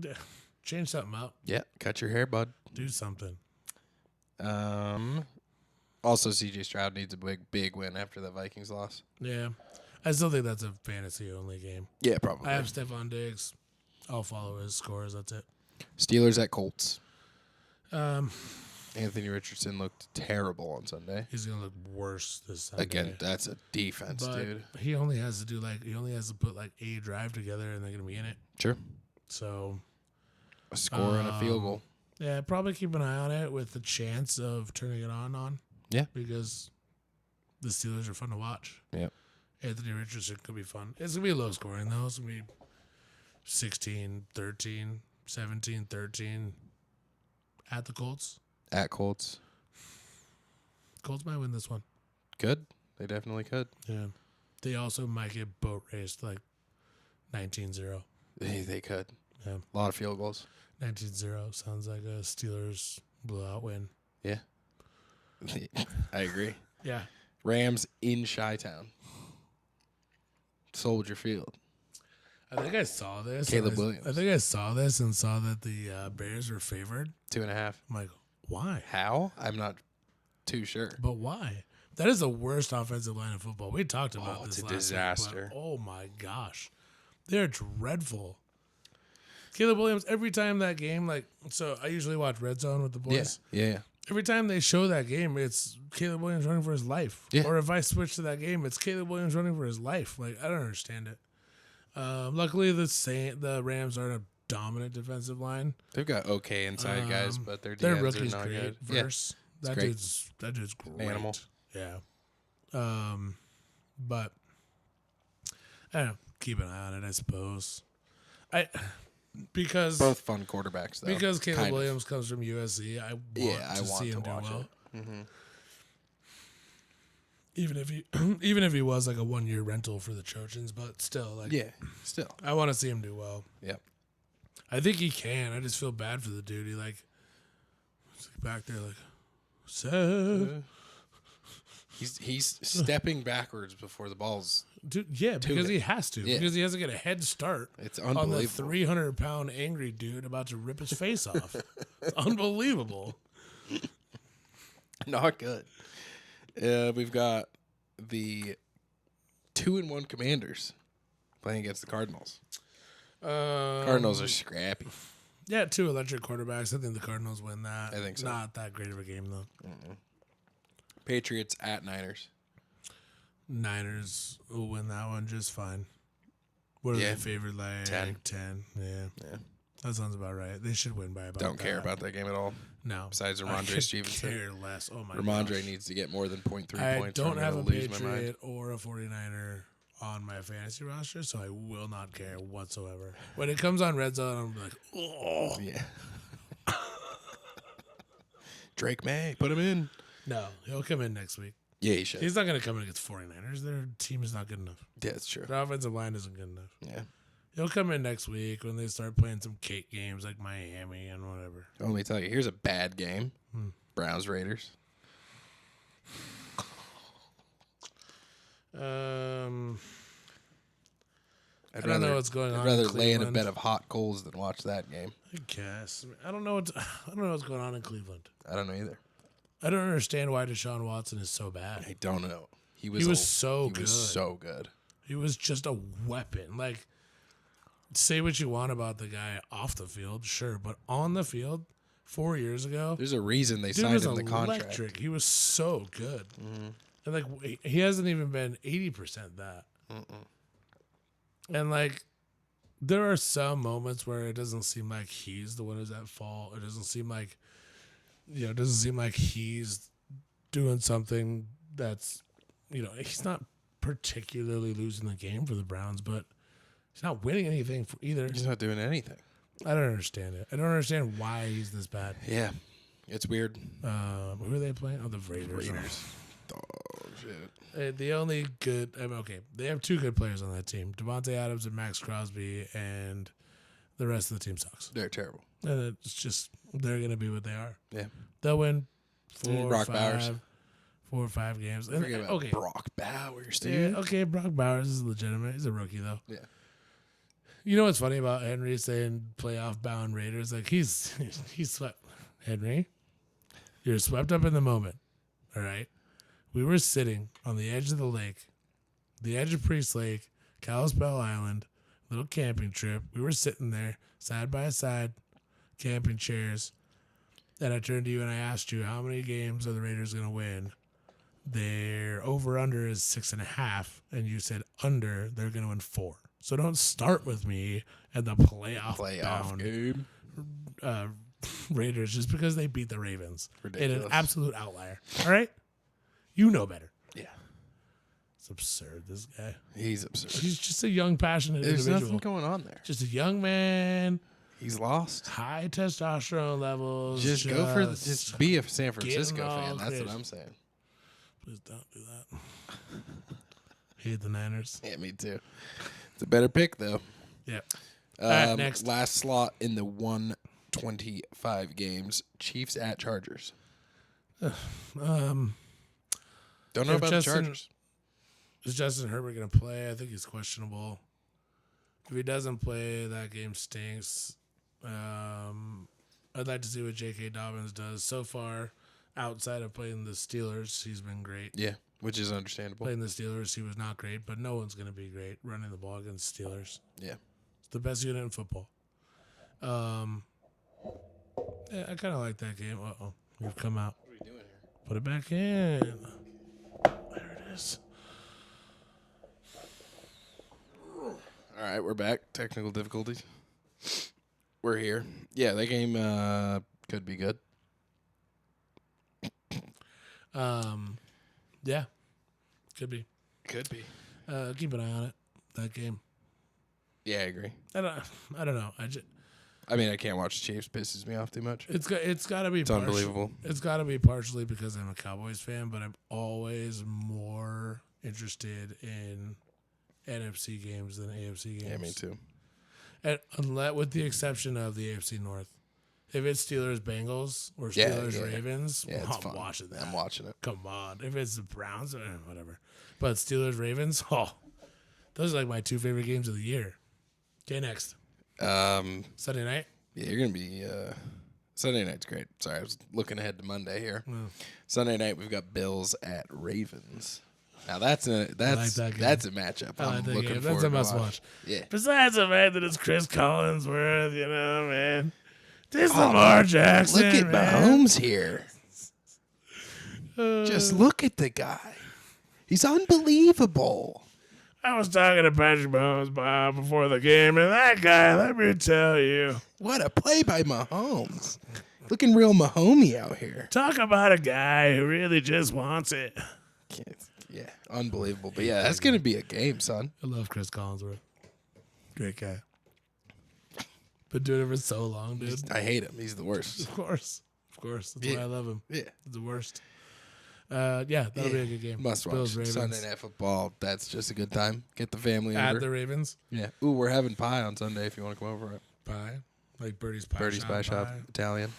change something up. Yeah, cut your hair, bud. Do something. Also, CJ Stroud needs a big win after the Vikings loss. Yeah. I still think that's a fantasy only game. Yeah, probably. I have Stephon Diggs. I'll follow his scores. That's it. Steelers at Colts. Um, Anthony Richardson looked terrible on Sunday. He's gonna look worse this Sunday. Again, that's a defense, but dude. he only has to put like a drive together, and they're gonna be in it. Sure. So A score and a field goal. yeah, probably keep an eye on it with the chance of turning it on. Yeah. Because the Steelers are fun to watch. Yep. Anthony Richardson could be fun. It's gonna be low scoring though. It's gonna be 16-13, 17-13 at the Colts. At Colts. Colts might win this one. Good. They definitely could. Yeah. They also might get boat raced like 19-0. They could. Yeah. A lot of field goals. 19-0 sounds like a Steelers blowout win. Yeah. I agree. Yeah. Rams in Chi-Town. Soldier Field. I think I saw this. Caleb Williams. I think I saw this and saw that the Bears were favored. 2.5. I'm like, why? How? I'm not too sure. But why? That is the worst offensive line in football. We talked about this it's a last disaster. week, but oh my gosh. They're dreadful. Caleb Williams, every time that game, so I usually watch Red Zone with the boys. Yeah. Every time they show that game, it's Caleb Williams running for his life. Yeah. Or if I switch to that game, it's Caleb Williams running for his life. Like, I don't understand it. Luckily, the Rams aren't a dominant defensive line. They've got okay inside guys, but their Their DNs rookie's are not great. good. Verse. Yeah, That great. dude's great. Animal. Yeah. But I don't know. Keep an eye on it, I suppose. Because Both fun quarterbacks, though. Because Caleb kind of. Williams comes from USC, I want to see him do well. Mm-hmm. Even if he was like a 1-year rental for the Trojans, but still, Still. I want to see him do well. Yep. I think he can. I just feel bad for the dude. He's back there sad. He's stepping backwards before the ball's. Dude, yeah, because he has to. Yeah. Because he has to get a head start It's on the unbelievable. 300-pound angry dude about to rip his face off. It's unbelievable. Not good. We've got the 2-1 Commanders playing against the Cardinals. Cardinals are scrappy. Yeah, 2 electric quarterbacks. I think the Cardinals win that. I think so. Not that great of a game, though. Patriots at Niners. Niners will win that one just fine. What are they favored, like 10? 10. Yeah. That sounds about right. They should win by about Don't that. care about that game at all. No. Besides I Ramondre could Stevenson. care less. Oh, my Ramondre gosh. needs to get more than 0.3 I points. don't or I'm have a gonna lose my mind. Patriot or a 49er on my fantasy roster, so I will not care whatsoever. When it comes on Red Zone, I'm like, oh. Yeah. Drake May, put him in. No, he'll come in next week. Yeah, he should. He's not going to come in against 49ers. Their team is not good enough. Yeah, that's true. Their offensive line isn't good enough. Yeah. He'll come in next week when they start playing some cake games like Miami and whatever. Let me tell you, here's a bad game. Browns Raiders. I don't know what's going on. I'd rather in lay in a Cleveland. bed of hot coals than watch that game. I guess. I don't know what's going on in Cleveland. I don't know either. I don't understand why Deshaun Watson is so bad. I don't know. He was so good. He was so good. He was just a weapon. Like, say what you want about the guy off the field, sure, but on the field, 4 years ago, There's a reason they dude signed was him the contract. electric. He was so good, and like he hasn't even been 80% that. And like, there are some moments where it doesn't seem like he's the one who's at fault. It doesn't seem like, it doesn't seem like he's doing something that's, he's not particularly losing the game for the Browns, but he's not winning anything for either. He's not doing anything. I don't understand it. I don't understand why he's this bad. Yeah, it's weird. Who are they playing? Oh, the Raiders. Oh shit. The only good, they have 2 good players on that team: Devontae Adams and Max Crosby, and the rest of the team sucks. They're terrible. And it's just they're gonna be what they are. Yeah. They'll win 4 Brock Bowers. 4 or 5 games. And, Forget about Brock Bowers, yeah, dude. okay, Brock Bowers is legitimate. He's a rookie though. Yeah. You know what's funny about Henry saying playoff bound Raiders? Like he's swept. Henry, you're swept up in the moment. All right. We were sitting on the edge of the lake, the edge of Priest Lake, Kalispell Island, little camping trip. We were sitting there side by side, camping chairs. And I turned to you and I asked you, how many games are the Raiders going to win? Their over-under is 6.5. And you said under, they're going to win 4. So don't start with me and the playoff bound game. Raiders just because they beat the Ravens. In Ridiculous. an absolute outlier. All right? You know better. Yeah. It's absurd, this guy. He's absurd. He's just a young, passionate There's individual. nothing going on there. Just a young man. He's lost. High testosterone levels. Just be a San Francisco fan. That's what I'm saying. Please don't do that. Hate the Niners. Yeah, me too. It's a better pick, though. Yeah. All right, next. Last slot in the 125 games. Chiefs at Chargers. Don't know about the Chargers. Is Justin Herbert going to play? I think he's questionable. If he doesn't play, that game stinks. I'd like to see what J.K. Dobbins does. So far, outside of playing the Steelers, he's been great. Yeah, which is understandable. Playing the Steelers, he was not great, but no one's going to be great running the ball against Steelers. Yeah. It's the best unit in football. Yeah, I kind of like that game. Uh-oh. You've come out. What are you doing here? Put it back in. There it is. All right, we're back. Technical difficulties. We're here. Yeah, that game could be good. Yeah, could be. Could be. Keep an eye on it. That game. Yeah, I agree. I don't know. I mean, I can't watch the Chiefs. Pisses me off too much. It's got to be. It's unbelievable. It's got to be partially because I'm a Cowboys fan, but I'm always more interested in NFC games than AFC games. Yeah, me too. And with the exception of the AFC North. If it's Steelers Bengals or Steelers Ravens, it's I'm fun. watching that. I'm watching it. Come on. If it's the Browns, whatever. But Steelers Ravens, those are like my two favorite games of the year. Okay, next. Sunday night? Yeah, you're gonna be Sunday night's great. Sorry, I was looking ahead to Monday here. Oh. Sunday night we've got Bills at Ravens. Now that's a matchup. I like I'm that looking game. forward That's a to must watch. watch. Yeah. Besides the fact that it's Chris Collinsworth, man. This Lamar Jackson. Look at man. Mahomes here. Just look at the guy. He's unbelievable. I was talking to Patrick Mahomes before the game, and that guy, let me tell you. What a play by Mahomes. Looking real Mahomey out here. Talk about a guy who really just wants it. Yeah, unbelievable. But yeah, that's going to be a game, son. I love Chris Collinsworth. Great guy. Been doing it for so long, dude. I hate him. He's the worst. Of course. That's why I love him. Yeah. He's the worst. Yeah, that'll be a good game. Must watch. Bills, Ravens. Sunday Night Football. That's just a good time. Get the family At over. the Ravens. Yeah. Ooh, we're having pie on Sunday if you want to come over. Pie. Like Birdie's Pie Birdie's Shop Pie Shop. Italian.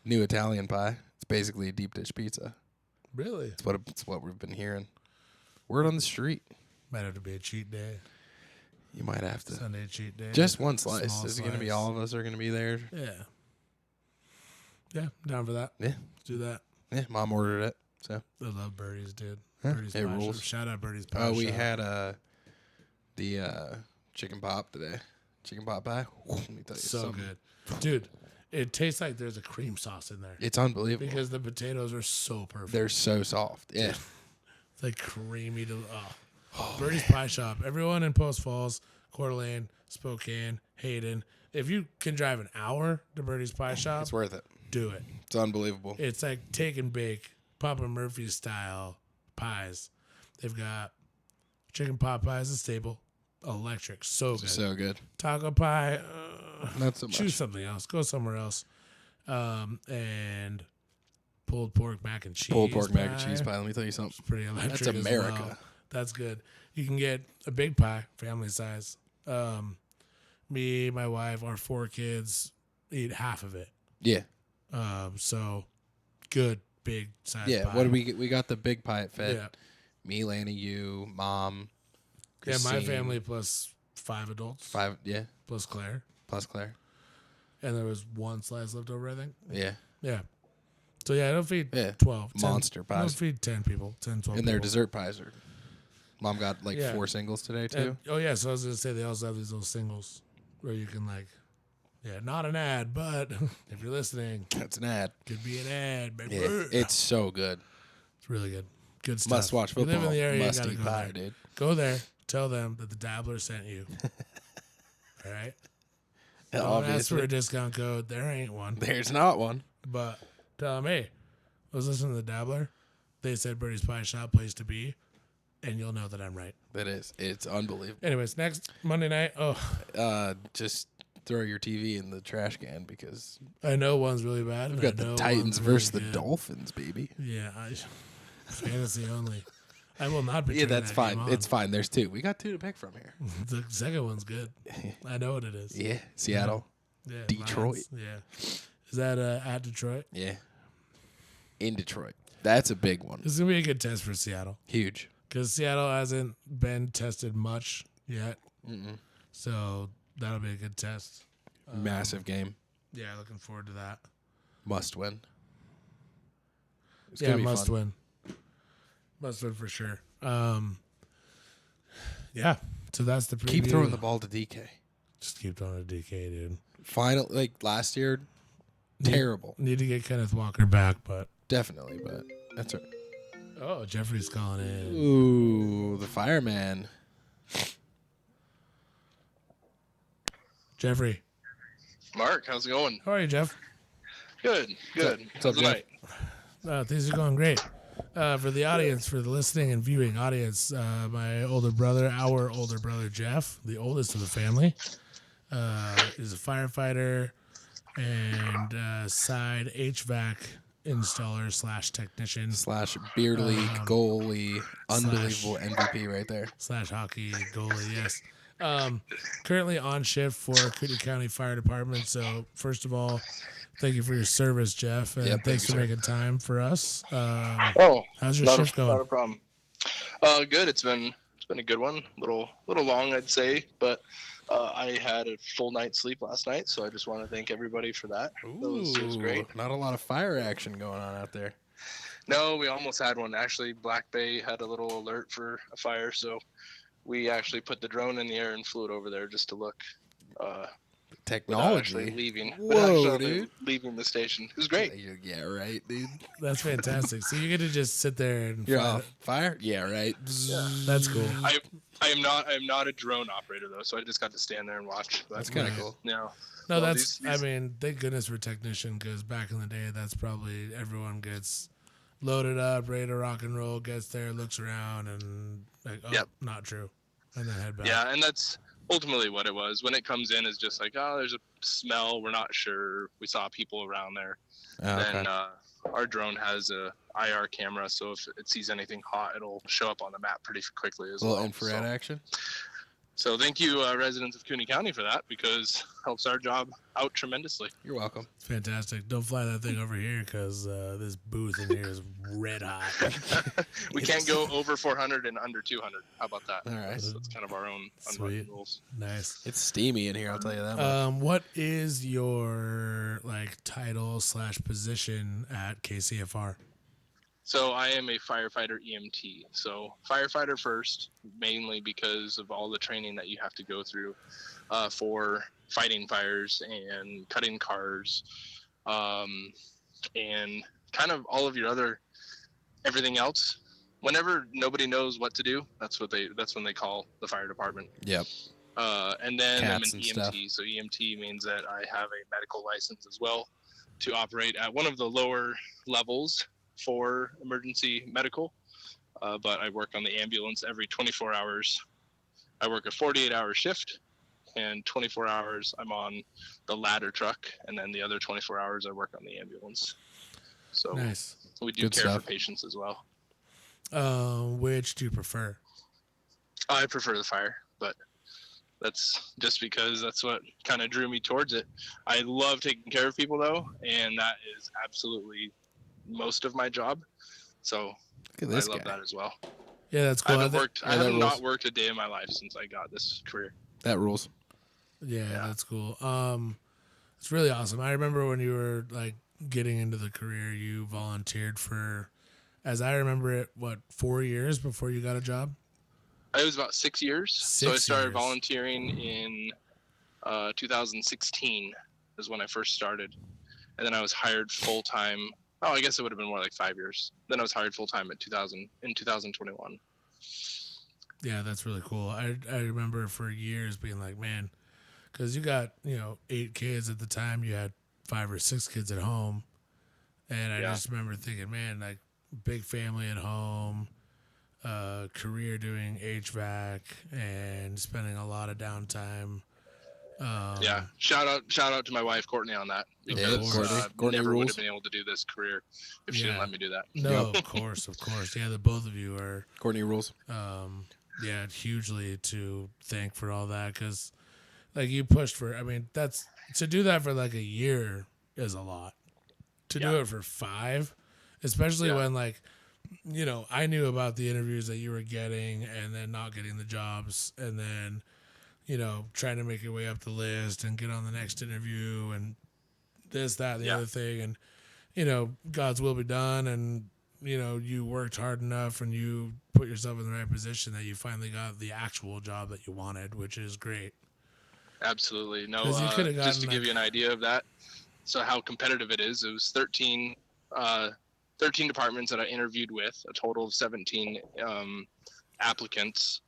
New Italian pie. It's basically a deep dish pizza. Really? It's what we've been hearing. Word on the street. Might have to be a cheat day. You might have to. Sunday cheat day. Just one slice. Small Is it going to be all of us are going to be there? Yeah. Yeah, down for that. Yeah. Let's do that. Yeah, Mom ordered it. So I love Birdie's, dude. Huh? Birdie's It Pie rules. Shop. Shout out Birdie's Pie Oh, we Shop. had the chicken pop today. Chicken pot pie. Let me tell you So something. good. Dude, it tastes like there's a cream sauce in there. It's unbelievable. Because the potatoes are so perfect. They're so soft. Yeah. It's like creamy. Birdie's Pie Shop. Everyone in Post Falls, Coeur d'Alene, Spokane, Hayden. If you can drive an hour to Birdie's Pie Shop, It's worth it. do it. It's unbelievable. It's like take and bake, Papa Murphy's style pies. They've got chicken pot pie as a staple. Electric. So good. So good. Taco pie. Not so much. Choose something else. Go somewhere else. And pulled pork mac and cheese. Pulled pork mac and pie. cheese pie. Let me tell you something. It's pretty electric. That's as America. well. That's good. You can get a big pie, family size. Me, my wife, our 4 kids eat half of it. Yeah. So good, big size Yeah. pie. What did we get? We got the big pie at Fed. Yeah. Me, Lanny, you, Mom. Yeah, my Christine, family plus 5 adults. 5. Yeah. Plus Claire. Plus Claire. And there was 1 slice left over, I think. Yeah. Yeah. So, yeah, it'll feed Yeah. 12. 10, Monster pies. It'll feed 10 people, 10, 12 And their people. dessert pies are. Mom got like Yeah. 4 singles today too. And, oh, yeah, so I was going to say they also have these little singles where you can not an ad, but if you're listening, That's an ad. could be an ad, baby. Yeah. It's so good. It's really good. Good stuff. Must watch You live football. in the area, Must you gotta eat go pie, there. dude. Go there. Tell them that the Dabbler sent you. All right? Don't ask for Obviously. a discount code. There ain't one. There's not one. But tell them, hey, I was listening to the Dabbler. They said Birdie's Pie Shop, place to be. and you'll know that I'm right. That is. It's unbelievable. Anyways, next Monday night. Oh, Just throw your TV in the trash can because I know one's really bad. we've got the Titans versus the Dolphins, baby. Yeah, fantasy only. I will not be. Yeah, that's that fine. game on. It's fine. There's two. We got two to pick from here. The second one's good. I know what it is. Yeah, Seattle. Yeah, Detroit. Lions. Yeah. Is that at Detroit? Yeah. In Detroit. That's a big one. This is going to be a good test for Seattle. Huge. Because Seattle hasn't been tested much yet. So that'll be a good test. Massive game. Yeah, looking forward to that. Must win. It's Yeah, gonna be must fun. win. Must win for sure. Yeah, so that's the preview. Keep throwing the ball to DK. Just keep throwing to DK, dude. Final, like last year, terrible. Need to get Kenneth Walker back, but... Definitely, but that's right. Oh, Jeffrey's calling in. Ooh, the fireman. Jeffrey. Mark, how's it going? How are you, Jeff? Good. What's How's up, the Jeff? night? Things are going great. For the audience, for the listening and viewing audience, our older brother, Jeff, the oldest of the family, is a firefighter and side HVAC installer / technician / beer league goalie. Unbelievable MVP right there. / hockey goalie, yes. Currently on shift for Cooney County Fire Department. So first of all, thank you for your service, Jeff, and Yep, thanks thank for you, making time for us. How's your not shift going? Not a problem. Good. It's been a good one. Little long, I'd say, but I had a full night's sleep last night, so I just want to thank everybody for that. It was great. Not a lot of fire action going on out there. No, we almost had one. Actually, Black Bay had a little alert for a fire, so we actually put the drone in the air and flew it over there just to look. Technology. Actually leaving. Whoa, dude. Leaving the station. It was great. Yeah, right, dude. That's fantastic. So you get to just sit there and You're fire- off fire? Yeah, right. That's cool. I am not a drone operator though, so I just got to stand there and watch. But, That's kind of cool. No. No, Well, that's. these- I mean, thank goodness for technician, because back in the day, that's probably everyone gets loaded up, ready to rock and roll, gets there, looks around, and like, oh, Yep. not true, and then head back. Yeah, and that's ultimately what it was. When it comes in, is just like, oh, there's a smell. We're not sure. We saw people around there. Oh, okay. Then our drone has a IR camera, so if it sees anything hot, it'll show up on the map pretty quickly as A little well. infrared action. So thank you, residents of Cooney County, for that, because helps our job out tremendously. You're welcome. Fantastic. Don't fly that thing over here, because this booth in here is red hot. We can't go over 400 and under 200. How about that? All right. So it's kind of our own Sweet. unwritten rules. Nice. It's steamy in here, I'll tell you that much. What is your title / position at KCFR? So I am a firefighter EMT. So firefighter first, mainly because of all the training that you have to go through for fighting fires and cutting cars, and kind of all of your other everything else. Whenever nobody knows what to do, that's when they call the fire department. Yep. And then Cats I'm an and EMT. stuff. So EMT means that I have a medical license as well to operate at one of the lower levels for emergency medical. But I work on the ambulance every 24 hours. I work a 48-hour shift, and 24 hours I'm on the ladder truck, and then the other 24 hours I work on the ambulance. So Nice. we do Good care stuff. for patients as well. Which do you prefer? I prefer the fire, but that's just because that's what kind of drew me towards it. I love taking care of people, though, and that is absolutely most of my job. So Look at I this love guy. that as well. Yeah, that's I cool. haven't that rules. not worked a day in my life since I got this career. That rules. Yeah, that's cool. It's really awesome. I remember when you were getting into the career, you volunteered for, as I remember it, 4 years before you got a job? It was about 6 years. So I 6 started years. volunteering in 2016 is when I first started. And then I was hired full time. Oh, I guess it would have been more like 5 years. Then I was hired full time in 2021. Yeah, that's really cool. I remember for years being like, man, because you got 8 kids at the time. You had 5 or 6 kids at home, and I Yeah. just remember thinking, man, big family at home. career doing HVAC and spending a lot of downtime. Yeah, shout out to my wife Courtney on that, because Courtney never would rules. have been able to do this career if she didn't let me do that. No, of course. Yeah, the both of you are Courtney rules. hugely to thank for all that, because like you pushed for. I mean, that's to do that for like a year is a lot. To do it for 5, especially when like, you know, I knew about the interviews that you were getting and then not getting the jobs, and then, you know, trying to make your way up the list and get on the next interview and this, that, and the other thing. And, you know, God's will be done. And, you know, you worked hard enough and you put yourself in the right position that you finally got the actual job that you wanted, which is great. Absolutely. No, you just to give you an idea of that, so how competitive it is, it was 13 departments that I interviewed with, a total of 17 applications.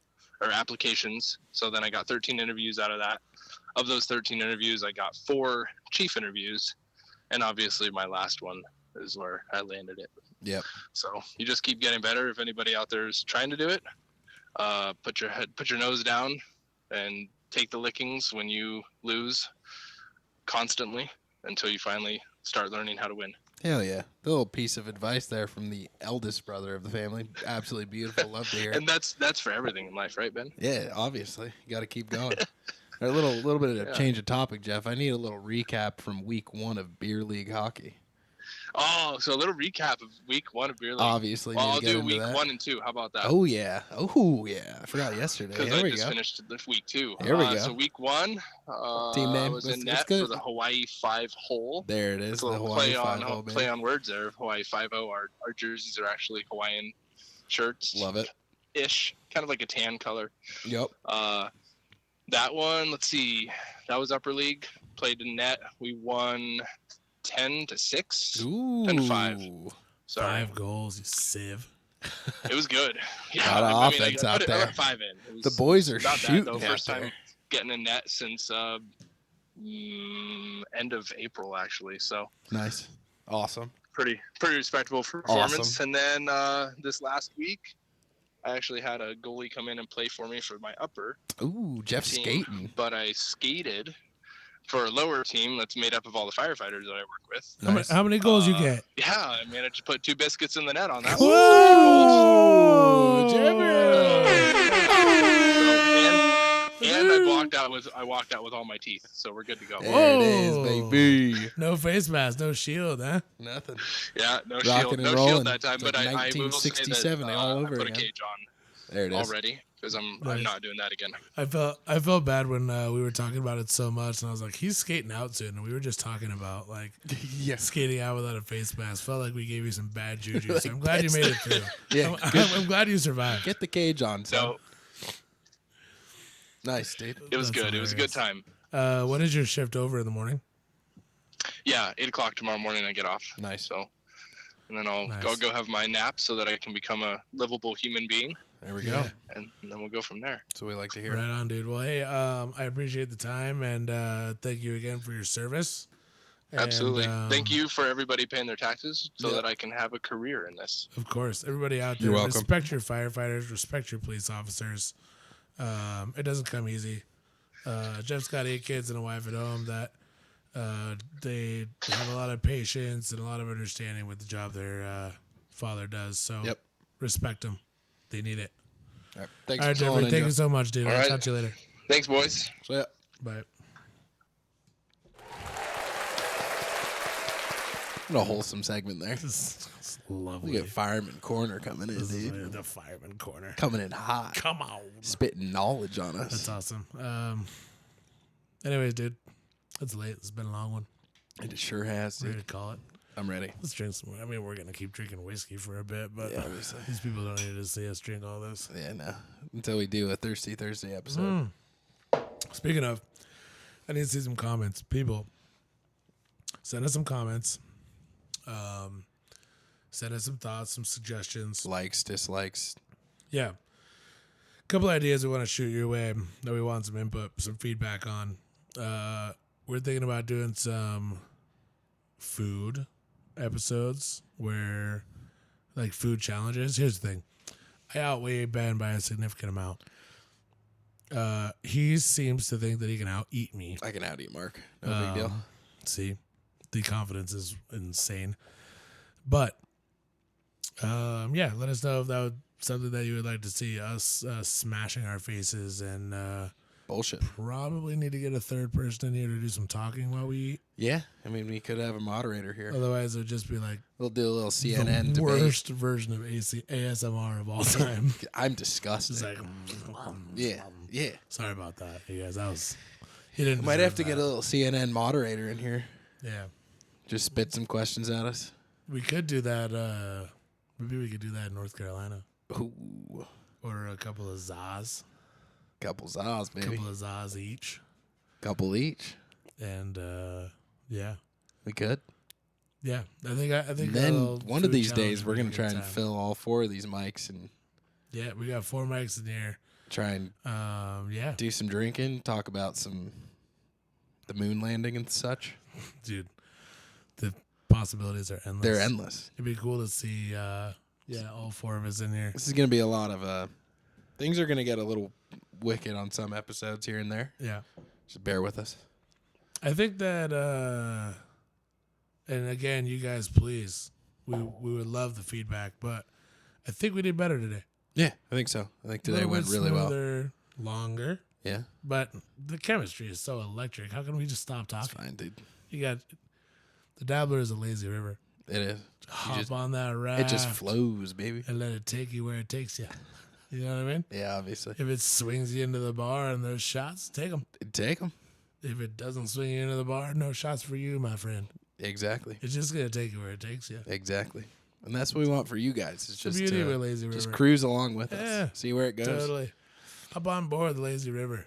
So then I got 13 interviews out of that. Of those 13 interviews, I got 4 chief interviews, and obviously my last one is where I landed it. Yep. So you just keep getting better. If anybody out there is trying to do it, put your nose down and take the lickings when you lose constantly until you finally start learning how to win. Hell yeah. The little piece of advice there from the eldest brother of the family. Absolutely beautiful. Love to hear it. And that's for everything in life, right, Ben? Yeah, obviously. You got to keep going. A little bit of a change of topic, Jeff. I need a little recap from week 1 of beer league hockey. Oh, so a little recap of week 1 of beer league. Obviously, well, I'll do week week 1 and 2. How about that? Oh yeah. I forgot yesterday. Because I just finished this week 2. Here we go. So week 1, team name I was in net for the Hawaii 5 hole. There it is. It's a little Hawaii 5 hole. Play on words there. Hawaii 5-0. Our jerseys are actually Hawaiian shirts. Love it. Ish, kind of like a tan color. Yep. That one, let's see. That was upper league. Played in net. We won 10-6. Ooh. 10-5. Sorry. 5 goals, you sieve. It was good. Yeah, a lot of offense out there. I put 5 in. It was the boys are not shooting bad, though. out First there. time getting a net since end of April, actually. So nice. Awesome. Pretty respectable performance. Awesome. And then this last week, I actually had a goalie come in and play for me for my upper. Ooh, Jeff team, skating. But I skated for a lower team that's made up of all the firefighters that I work with. Nice. How many goals you get? Yeah, I managed to put 2 biscuits in the net on that Whoa, one. And I walked out with all my teeth, so we're good to go. There it is, baby. No face mask, no shield, huh? Nothing. Yeah, no Rocking shield, and no rolling. shield that time. It's But like I will say 1967 that all over I put again. a cage on There it is. already because I'm not doing that again. I felt bad when we were talking about it so much, and I was like, he's skating out soon, and we were just talking about like skating out without a face mask. Felt like we gave you some bad juju. So I'm glad you made it through. Yeah, I'm glad you survived. Get the cage on, son. So Nice, dude. it was That's good. It was a good time. When is your shift over in the morning? Yeah, 8:00 tomorrow morning I get off. Nice. So, and then I'll Nice. go have my nap so that I can become a livable human being, There we go. Yeah. and then we'll go from there. That's what we like to hear. Right on, dude. Well, hey, I appreciate the time, and thank you again for your service. Absolutely. And, Thank you for everybody paying their taxes so that I can have a career in this. Of course, everybody out there, You're welcome. respect your firefighters, respect your police officers. It doesn't come easy. Jeff's got 8 kids and a wife at home that they have a lot of patience and a lot of understanding with the job their father does. So respect them. They need it. All right. Thanks All right, for calling Jeffrey, in, thank Jeff. you so much, dude. All I'll right. talk to you later. Thanks, boys. So, yeah. Bye. What a wholesome segment there. This is We lovely. got Fireman Corner coming in, This is dude. the Fireman Corner. Coming in hot. Come on. Spitting knowledge on us. That's awesome. Anyways, dude, it's late. It's been a long one. It sure has, Ready dude. to call it. I'm ready. Let's drink some more. I mean, we're going to keep drinking whiskey for a bit, but Yeah, obviously. these people don't need to see us drink all this. Yeah, no. Until we do a Thirsty Thursday episode. Speaking of, I need to see some comments. People, send us some comments. Send us some thoughts, some suggestions. Likes, dislikes. Yeah. A couple ideas we want to shoot your way that we want some input, some feedback on. We're thinking about doing some food episodes where, like, food challenges. Here's the thing. I outweigh Ben by a significant amount. He seems to think that he can out-eat me. I can out-eat Mark. No big deal. See, the confidence is insane. But, yeah, let us know if that was something that you would like to see us smashing our faces and Bullshit. probably need to get a third person in here to do some talking while we eat. Yeah. I mean, we could have a moderator here. Otherwise, it would just be like We'll do a little CNN the debate. worst version of ASMR of all time. I'm disgusted. It's like, Yeah. sorry about that, you guys. That was he didn't. Might have to deserve get a little CNN moderator in here. that. Yeah, Just spit some questions at us. we could do that. Maybe we could do that in North Carolina. Ooh. Order a couple of Zaz, Couple Zaz, baby. couple of Zaz each, Couple each. and yeah, We could. yeah. I think. And then a one of food these challenge days, we're would be going a to try good and time. fill all 4 of these mics and Yeah, we got 4 mics in here. try and Yeah, do some drinking, talk about the moon landing and such. dude, the possibilities are endless. They're endless. It'd be cool to see. All 4 of us in here. This is going to be a lot of things are going to get a little wicked on some episodes here and there. Yeah. Just bear with us. I think that, and again, you guys, please, we would love the feedback, but I think we did better today. Yeah, I think so. I think today went really well. Smoother, longer, Yeah, but the chemistry is so electric. How can we just stop it's talking? fine, dude. You got the Dabbler is a lazy river. It is. Hop on that raft. It just flows, baby. and let it take you where it takes you. You know what I mean? Yeah, obviously. If it swings you into the bar and there's shots, take them. Take them. If it doesn't swing you into the bar, no shots for you, my friend. Exactly. It's just gonna take you where it takes you. Exactly. And that's what we want for you guys. It's The just beauty of a to lazy river. just cruise along with Yeah, us. See where it goes. Totally. Up on board the lazy river.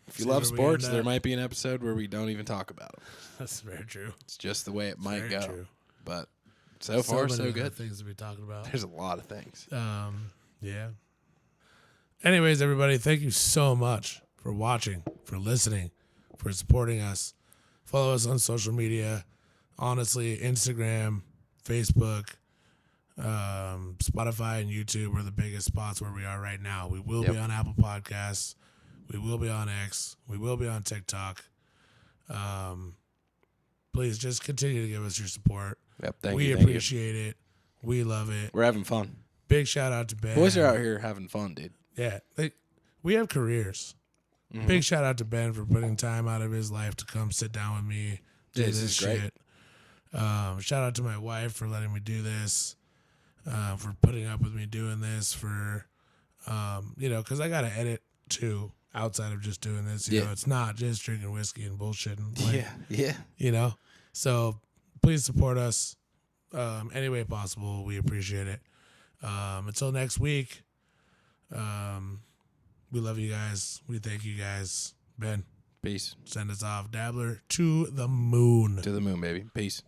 If you See love where we sports, end there up. might be an episode where we don't even talk about them. That's very true. It's just the way it might Very go. true. But so far, many so other good. things to be talking about. There's a lot of things. Yeah. Anyways, everybody, thank you so much for watching, for listening, for supporting us. Follow us on social media. Honestly, Instagram, Facebook, Spotify, and YouTube are the biggest spots where we are right now. We will be on Apple Podcasts. We will be on X. We will be on TikTok. Please just continue to give us your support. Yep. We appreciate it. We love it. We're having fun. Big shout out to Ben. Boys are out here having fun, dude. Yeah, we have careers. Mm-hmm. Big shout out to Ben for putting time out of his life to come sit down with me, do Yeah, this this is great. shit. Shout out to my wife for letting me do this, for putting up with me doing this, for, because I got to edit too outside of just doing this. You know, it's not just drinking whiskey and bullshitting. Like, Yeah. So please support us any way possible. We appreciate it. Until next week, we love you guys. We thank you guys. Ben, Peace. send us off. Dabbler to the moon. To the moon, baby. Peace.